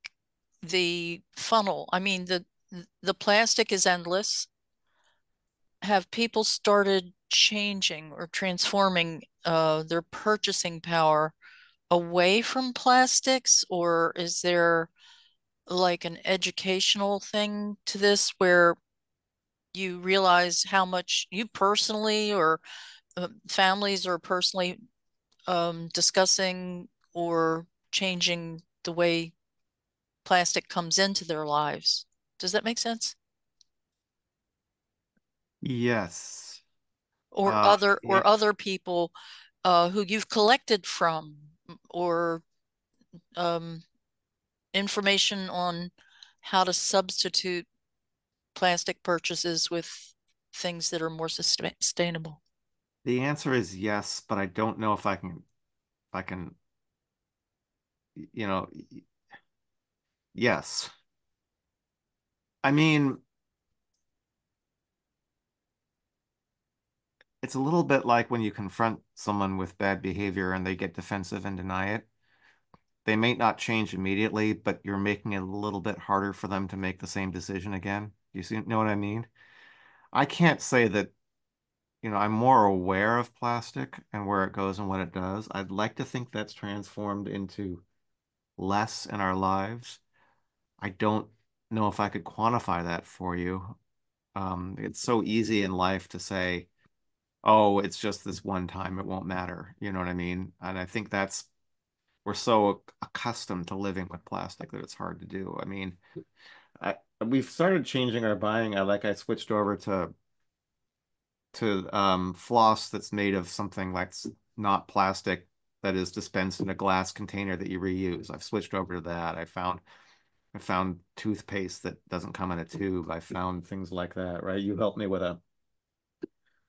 Speaker 7: the funnel? I mean, the plastic is endless. Have people started changing or transforming their purchasing power away from plastics, or is there like an educational thing to this where you realize how much you personally or families are personally discussing or changing the way plastic comes into their lives? Does that make sense?
Speaker 5: Yes.
Speaker 7: Or
Speaker 5: Yeah.
Speaker 7: other people who you've collected from, or um, information on how to substitute plastic purchases with things that are more sustainable.
Speaker 5: The answer is yes, but I don't know if I can, you know, yes. I mean, it's a little bit like when you confront someone with bad behavior and they get defensive and deny it. They may not change immediately, but you're making it a little bit harder for them to make the same decision again. Know what I mean? I can't say that, I'm more aware of plastic and where it goes and what it does. I'd like to think that's transformed into less in our lives. I don't know if I could quantify that for you. It's so easy in life to say, oh, it's just this one time, it won't matter. You know what I mean? And I think we're so accustomed to living with plastic that it's hard to do. I mean, we've started changing our buying. I switched over to floss that's made of something that's not plastic, that is dispensed in a glass container that you reuse. I've switched over to that. I found toothpaste that doesn't come in a tube. I found things like that, right? You helped me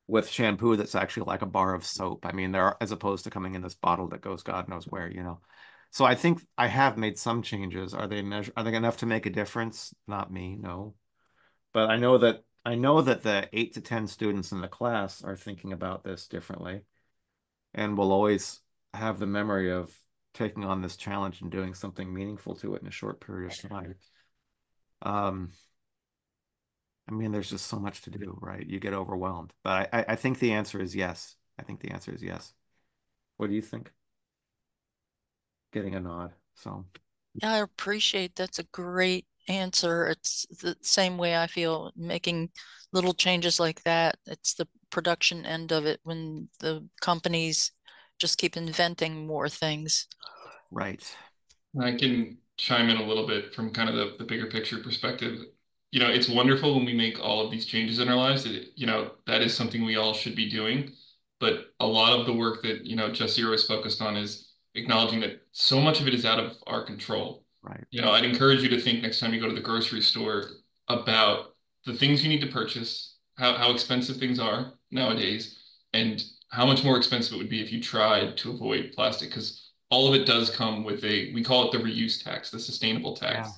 Speaker 5: with shampoo that's actually like a bar of soap. I mean, as opposed to coming in this bottle that goes God knows where. So I think I have made some changes. Are they enough to make a difference? Not me, no. But I know that the 8 to 10 students in the class are thinking about this differently, and will always have the memory of taking on this challenge and doing something meaningful to it in a short period of time. Um, I mean, there's just so much to do, right? You get overwhelmed. But I think the answer is yes. I think the answer is yes. What do you think? getting a nod. So
Speaker 7: I appreciate that's a great answer. It's the same way I feel making little changes like that. It's the production end of it when the companies just keep inventing more things.
Speaker 5: right.
Speaker 2: I can chime in a little bit from kind of the bigger picture perspective. It's wonderful when we make all of these changes in our lives. That is something we all should be doing. But a lot of the work that, Just Zero is focused on is acknowledging that so much of it is out of our control.
Speaker 5: Right.
Speaker 2: I'd encourage you to think next time you go to the grocery store about the things you need to purchase, how expensive things are nowadays, and how much more expensive it would be if you tried to avoid plastic. Because all of it does come with we call it the reuse tax, the sustainable tax.
Speaker 5: Yeah.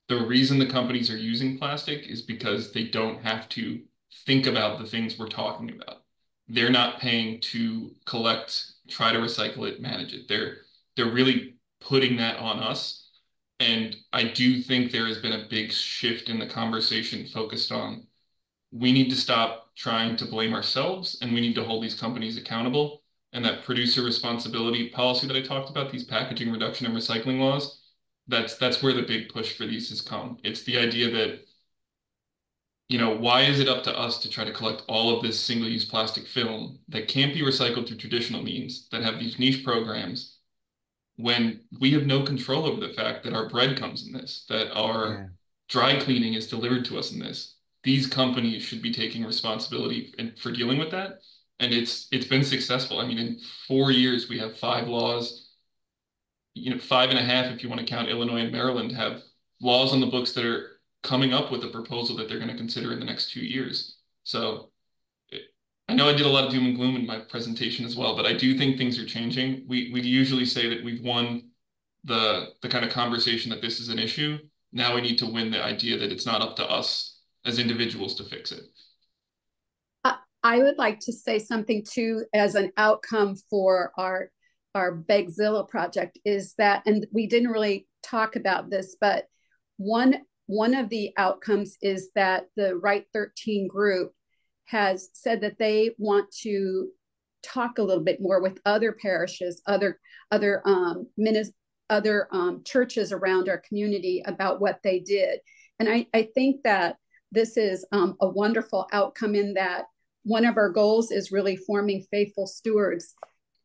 Speaker 2: The reason the companies are using plastic is because they don't have to think about the things we're talking about. They're not paying to collect, try to recycle it, manage it. They're really putting that on us. And I do think there has been a big shift in the conversation focused on we need to stop trying to blame ourselves and we need to hold these companies accountable. And that producer responsibility policy that I talked about, these packaging reduction and recycling laws, that's where the big push for these has come. It's the idea that, why is it up to us to try to collect all of this single-use plastic film that can't be recycled through traditional means, that have these niche programs, when we have no control over the fact that our bread comes in this, that
Speaker 5: Yeah.
Speaker 2: our dry cleaning is delivered to us in this. These companies should be taking responsibility for dealing with that. And it's been successful. I mean, in 4 years, we have 5 laws, 5.5 if you want to count Illinois and Maryland, have laws on the books that are coming up with a proposal that they're going to consider in the next 2 years. So I know I did a lot of doom and gloom in my presentation as well, but I do think things are changing. We usually say that we've won the kind of conversation that this is an issue. Now we need to win the idea that it's not up to us as individuals to fix it.
Speaker 4: I would like to say something too as an outcome for our Begzilla project is that, and we didn't really talk about this, but one of the outcomes is that the Right 13 group has said that they want to talk a little bit more with other parishes, other churches around our community about what they did. And I think that this is a wonderful outcome in that one of our goals is really forming faithful stewards.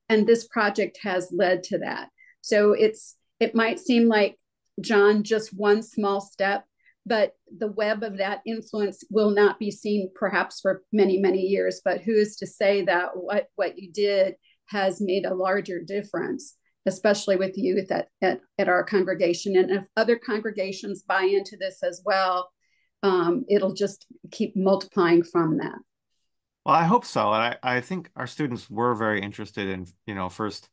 Speaker 4: And this project has led to that. So it might seem like, John, just one small step, but the web of that influence will not be seen perhaps for many, many years. But who is to say that what you did has made a larger difference, especially with youth at our congregation. And if other congregations buy into this as well, it'll just keep multiplying from that.
Speaker 5: Well, I hope so. And I think our students were very interested in, first,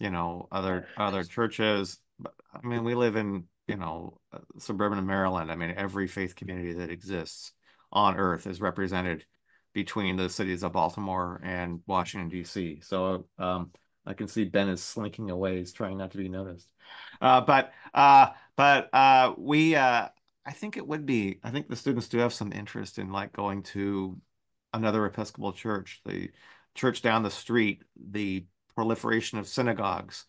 Speaker 5: other churches. But, I mean, we live in, suburban Maryland. I mean, every faith community that exists on earth is represented between the cities of Baltimore and Washington, D.C. So I can see Ben is slinking away. He's trying not to be noticed. But I think it would be, I think the students do have some interest in like going to another Episcopal church, the church down the street, the proliferation of synagogues,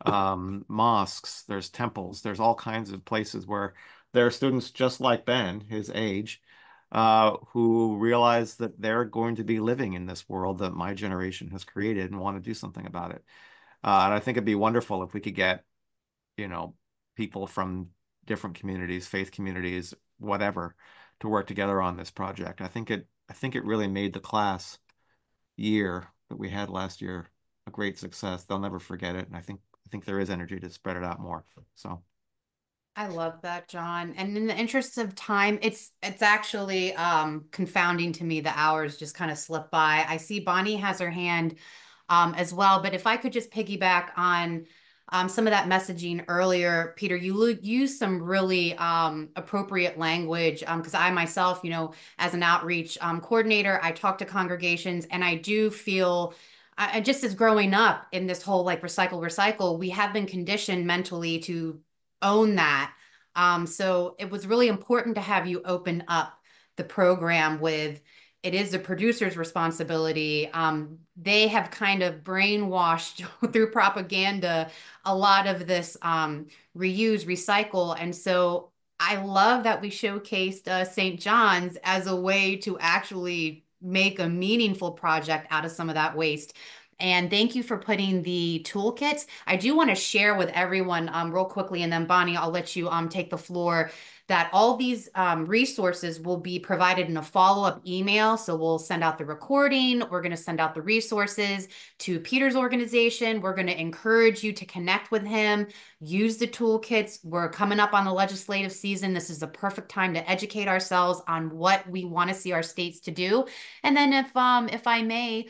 Speaker 5: mosques, there's temples, there's all kinds of places where there are students just like Ben, his age, who realize that they're going to be living in this world that my generation has created and want to do something about it. And I think it'd be wonderful if we could get, people from different communities, faith communities, whatever, to work together on this project. I think it really made the class year that we had last year a great success. They'll never forget it, and I think there is energy to spread it out more. So
Speaker 1: I love that, John. And in the interest of time, it's actually confounding to me. The hours just kind of slip by. I see Bonnie has her hand as well. But if I could just piggyback on some of that messaging earlier, Peter, you used some really appropriate language because I myself, as an outreach coordinator, I talk to congregations and I do feel just as growing up in this whole like recycle, we have been conditioned mentally to own that. So it was really important to have you open up the program with it is the producer's responsibility. They have kind of brainwashed through propaganda a lot of this reuse, recycle. And so I love that we showcased St. John's as a way to actually make a meaningful project out of some of that waste. And thank you for putting the toolkits. I do want to share with everyone real quickly, and then Bonnie, I'll let you take the floor, that all these resources will be provided in a follow-up email. So we'll send out the recording. We're going to send out the resources to Peter's organization. We're going to encourage you to connect with him, use the toolkits. We're coming up on the legislative season. This is the perfect time to educate ourselves on what we want to see our states to do. And then if I may,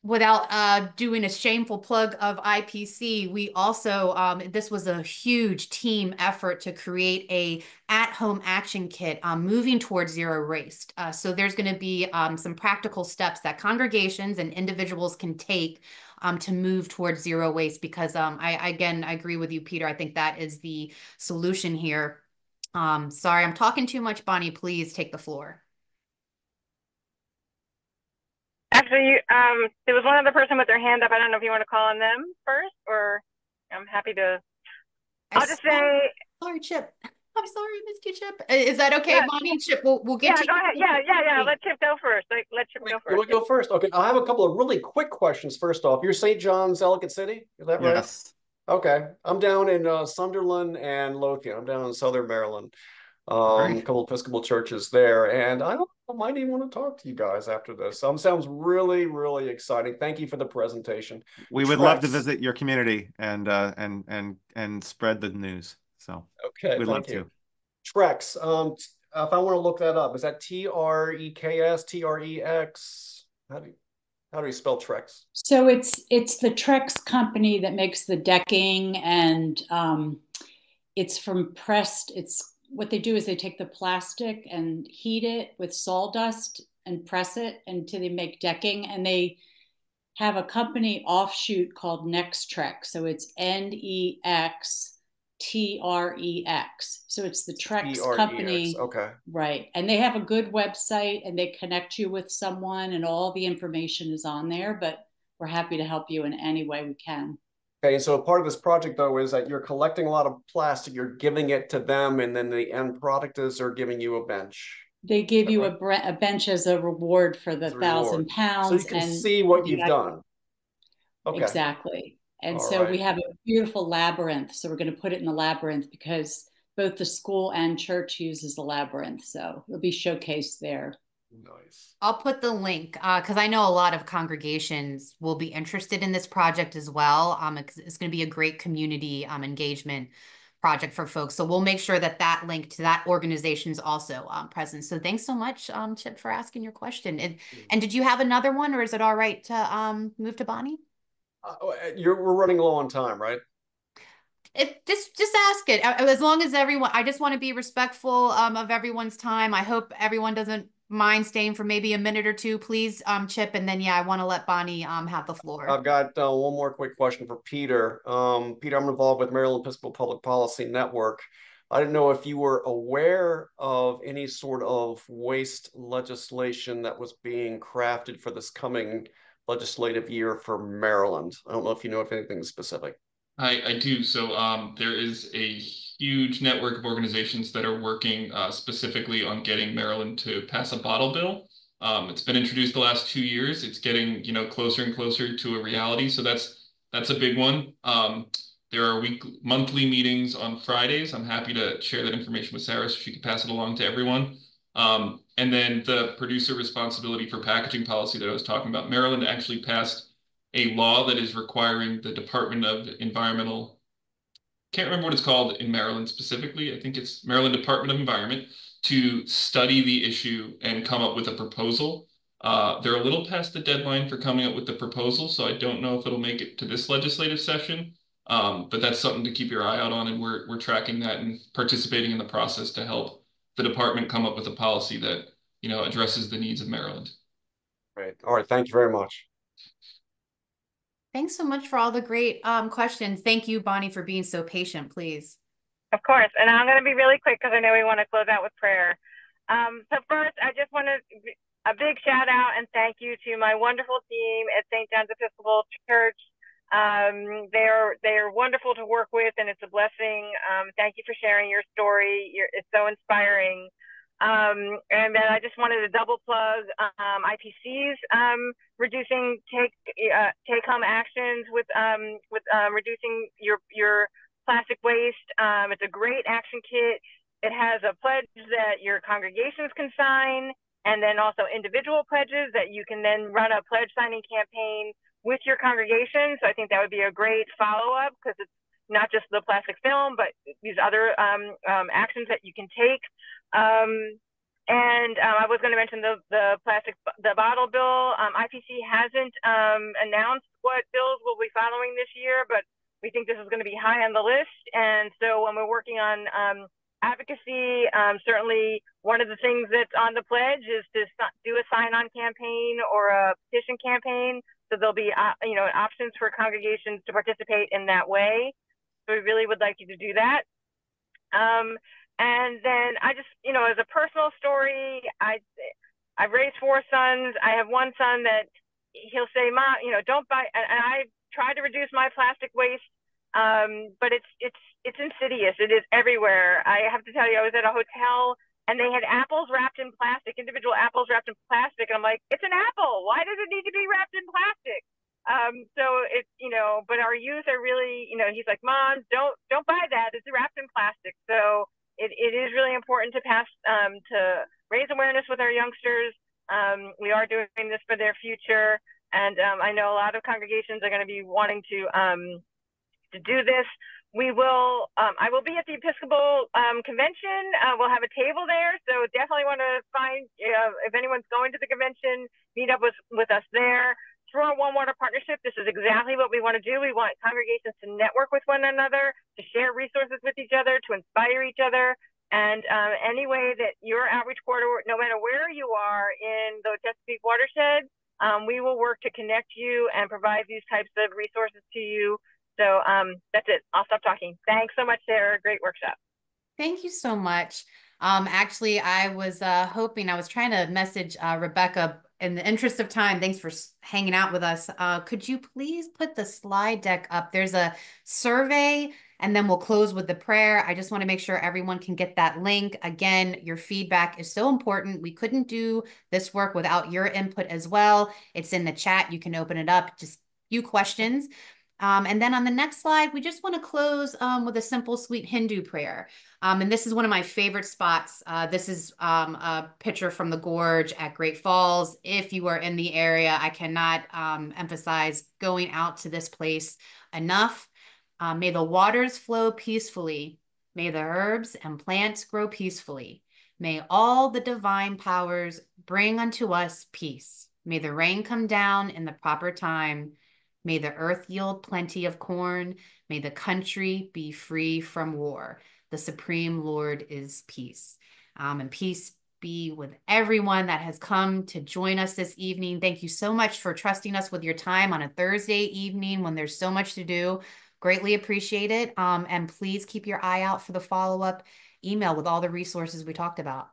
Speaker 1: without doing a shameful plug of IPC, we also, this was a huge team effort to create a at-home action kit moving towards zero waste. So there's going to be some practical steps that congregations and individuals can take to move towards zero waste, because I agree with you, Peter. I think that is the solution here. Sorry, I'm talking too much, Bonnie. Please take the floor.
Speaker 8: Actually, there was one other person with their hand up. I don't know if you want to call on them first, or I'm happy to. I'll just say.
Speaker 1: Sorry, Chip. I'm sorry, I missed you, Chip. Is that okay,
Speaker 8: Yeah,
Speaker 1: Bonnie? Chip, we'll get
Speaker 8: yeah,
Speaker 1: you.
Speaker 8: Go ahead. Yeah. Let Chip go first. Let Chip go first.
Speaker 9: You want to go first? Okay, I have a couple of really quick questions. First off, you're St. John's, Ellicott City, is that right?
Speaker 5: Yes.
Speaker 9: Okay, I'm down in Sunderland and Lothian. I'm down in Southern Maryland. A couple of Episcopal churches there, and I might even want to talk to you guys after this. Sounds really, really exciting. Thank you for the presentation.
Speaker 5: We would love to visit your community and spread the news. So
Speaker 9: okay,
Speaker 5: we'd love to.
Speaker 9: Trex. If I want to look that up, is that TREKS, TREX? How do you spell Trex?
Speaker 3: So it's the Trex company that makes the decking, and it's from pressed. It's what they do is they take the plastic and heat it with sawdust and press it until they make decking. And they have a company offshoot called Nextrex. So it's NEXTREX. So it's the Trex company.
Speaker 9: Okay.
Speaker 3: Right. And they have a good website, and they connect you with someone, and all the information is on there, but we're happy to help you in any way we can.
Speaker 9: Okay, so part of this project, though, is that you're collecting a lot of plastic, you're giving it to them, and then the end product is they're giving you a bench.
Speaker 3: They give you a bench as a reward for the 1,000 pounds.
Speaker 9: So you can see what you've done. Okay.
Speaker 3: Exactly. And so we have a beautiful labyrinth. So we're going to put it in the labyrinth, because both the school and church uses the labyrinth. So it'll be showcased there.
Speaker 9: Nice.
Speaker 1: I'll put the link because I know a lot of congregations will be interested in this project as well. It's going to be a great community engagement project for folks. So we'll make sure that that link to that organization is also present. So thanks so much, Chip, for asking your question. And did you have another one, or is it all right to move to Bonnie?
Speaker 9: We're running low on time, right?
Speaker 1: Just ask it. As long as everyone, I just want to be respectful of everyone's time. I hope everyone doesn't mind staying for maybe a minute or two, please, Chip. And then, I want to let Bonnie have the floor.
Speaker 9: I've got one more quick question for Peter. Peter, I'm involved with Maryland Episcopal Public Policy Network. I didn't know if you were aware of any sort of waste legislation that was being crafted for this coming legislative year for Maryland. I don't know if you know of anything specific.
Speaker 2: I do. So there is a huge network of organizations that are working specifically on getting Maryland to pass a bottle bill. It's been introduced the last 2 years. It's getting closer and closer to a reality. So that's a big one. There are monthly meetings on Fridays. I'm happy to share that information with Sarah so she can pass it along to everyone. And then the producer responsibility for packaging policy that I was talking about. Maryland actually passed a law that is requiring the Department of Environmental, can't remember what it's called in Maryland specifically. I think it's Maryland Department of Environment, to study the issue and come up with a proposal. They're a little past the deadline for coming up with the proposal, so I don't know if it'll make it to this legislative session. But that's something to keep your eye out on, and we're tracking that and participating in the process to help the department come up with a policy that addresses the needs of Maryland.
Speaker 9: Great. All right. Thank you very much.
Speaker 1: Thanks so much for all the great questions. Thank you, Bonnie, for being so patient, please.
Speaker 8: Of course. And I'm going to be really quick because I know we want to close out with prayer. So first, I just want to a big shout out and thank you to my wonderful team at St. John's Episcopal Church. They're wonderful to work with, and it's a blessing. Thank you for sharing your story. It's so inspiring. And then I just wanted to double plug IPC's reducing take home actions with reducing your plastic waste. It's a great action kit. It has a pledge that your congregations can sign, and then also individual pledges that you can then run a pledge signing campaign with your congregation. So I think that would be a great follow-up, because it's not just the plastic film, but these other actions that you can take. I was going to mention the bottle bill. IPC hasn't announced what bills we'll be following this year, but we think this is going to be high on the list. And so when we're working on advocacy, certainly one of the things that's on the pledge is to do a sign-on campaign or a petition campaign. So there'll be options for congregations to participate in that way. So we really would like you to do that. And then I just, as a personal story, I've raised 4 sons. I have one son that he'll say, "Mom, don't buy." And I try to reduce my plastic waste, but it's insidious. It is everywhere. I have to tell you, I was at a hotel and they had apples wrapped in plastic, individual apples wrapped in plastic. And I'm like, it's an apple. Why does it need to be wrapped in plastic? So it's, but our youth are really, he's like, "Mom, don't buy that. It's wrapped in plastic." So it is really important to to raise awareness with our youngsters. We are doing this for their future. And I know a lot of congregations are going to be wanting to do this. I will be at the Episcopal convention. We'll have a table there. So definitely want to find, if anyone's going to the convention, meet up with us there. Through our One Water partnership, this is exactly what we want to do. We want congregations to network with one another, to share resources with each other, to inspire each other. And any way that your outreach corridor, no matter where you are in the Chesapeake watershed, we will work to connect you and provide these types of resources to you. So that's it. I'll stop talking. Thanks so much, Sarah. Great workshop.
Speaker 1: Thank you so much. Actually, I was hoping, I was trying to message Rebecca. In the interest of time, thanks for hanging out with us. Could you please put the slide deck up? There's a survey, and then we'll close with the prayer. I just want to make sure everyone can get that link. Again, your feedback is so important. We couldn't do this work without your input as well. It's in the chat. You can open it up. Just a few questions. And then on the next slide, we just want to close with a simple, sweet Hindu prayer. And this is one of my favorite spots. This is a picture from the gorge at Great Falls. If you are in the area, I cannot emphasize going out to this place enough. May the waters flow peacefully. May the herbs and plants grow peacefully. May all the divine powers bring unto us peace. May the rain come down in the proper time. May the earth yield plenty of corn. May the country be free from war. The Supreme Lord is peace. And peace be with everyone that has come to join us this evening. Thank you so much for trusting us with your time on a Thursday evening when there's so much to do. Greatly appreciate it. And please keep your eye out for the follow-up email with all the resources we talked about.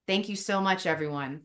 Speaker 1: Thank you so much, everyone.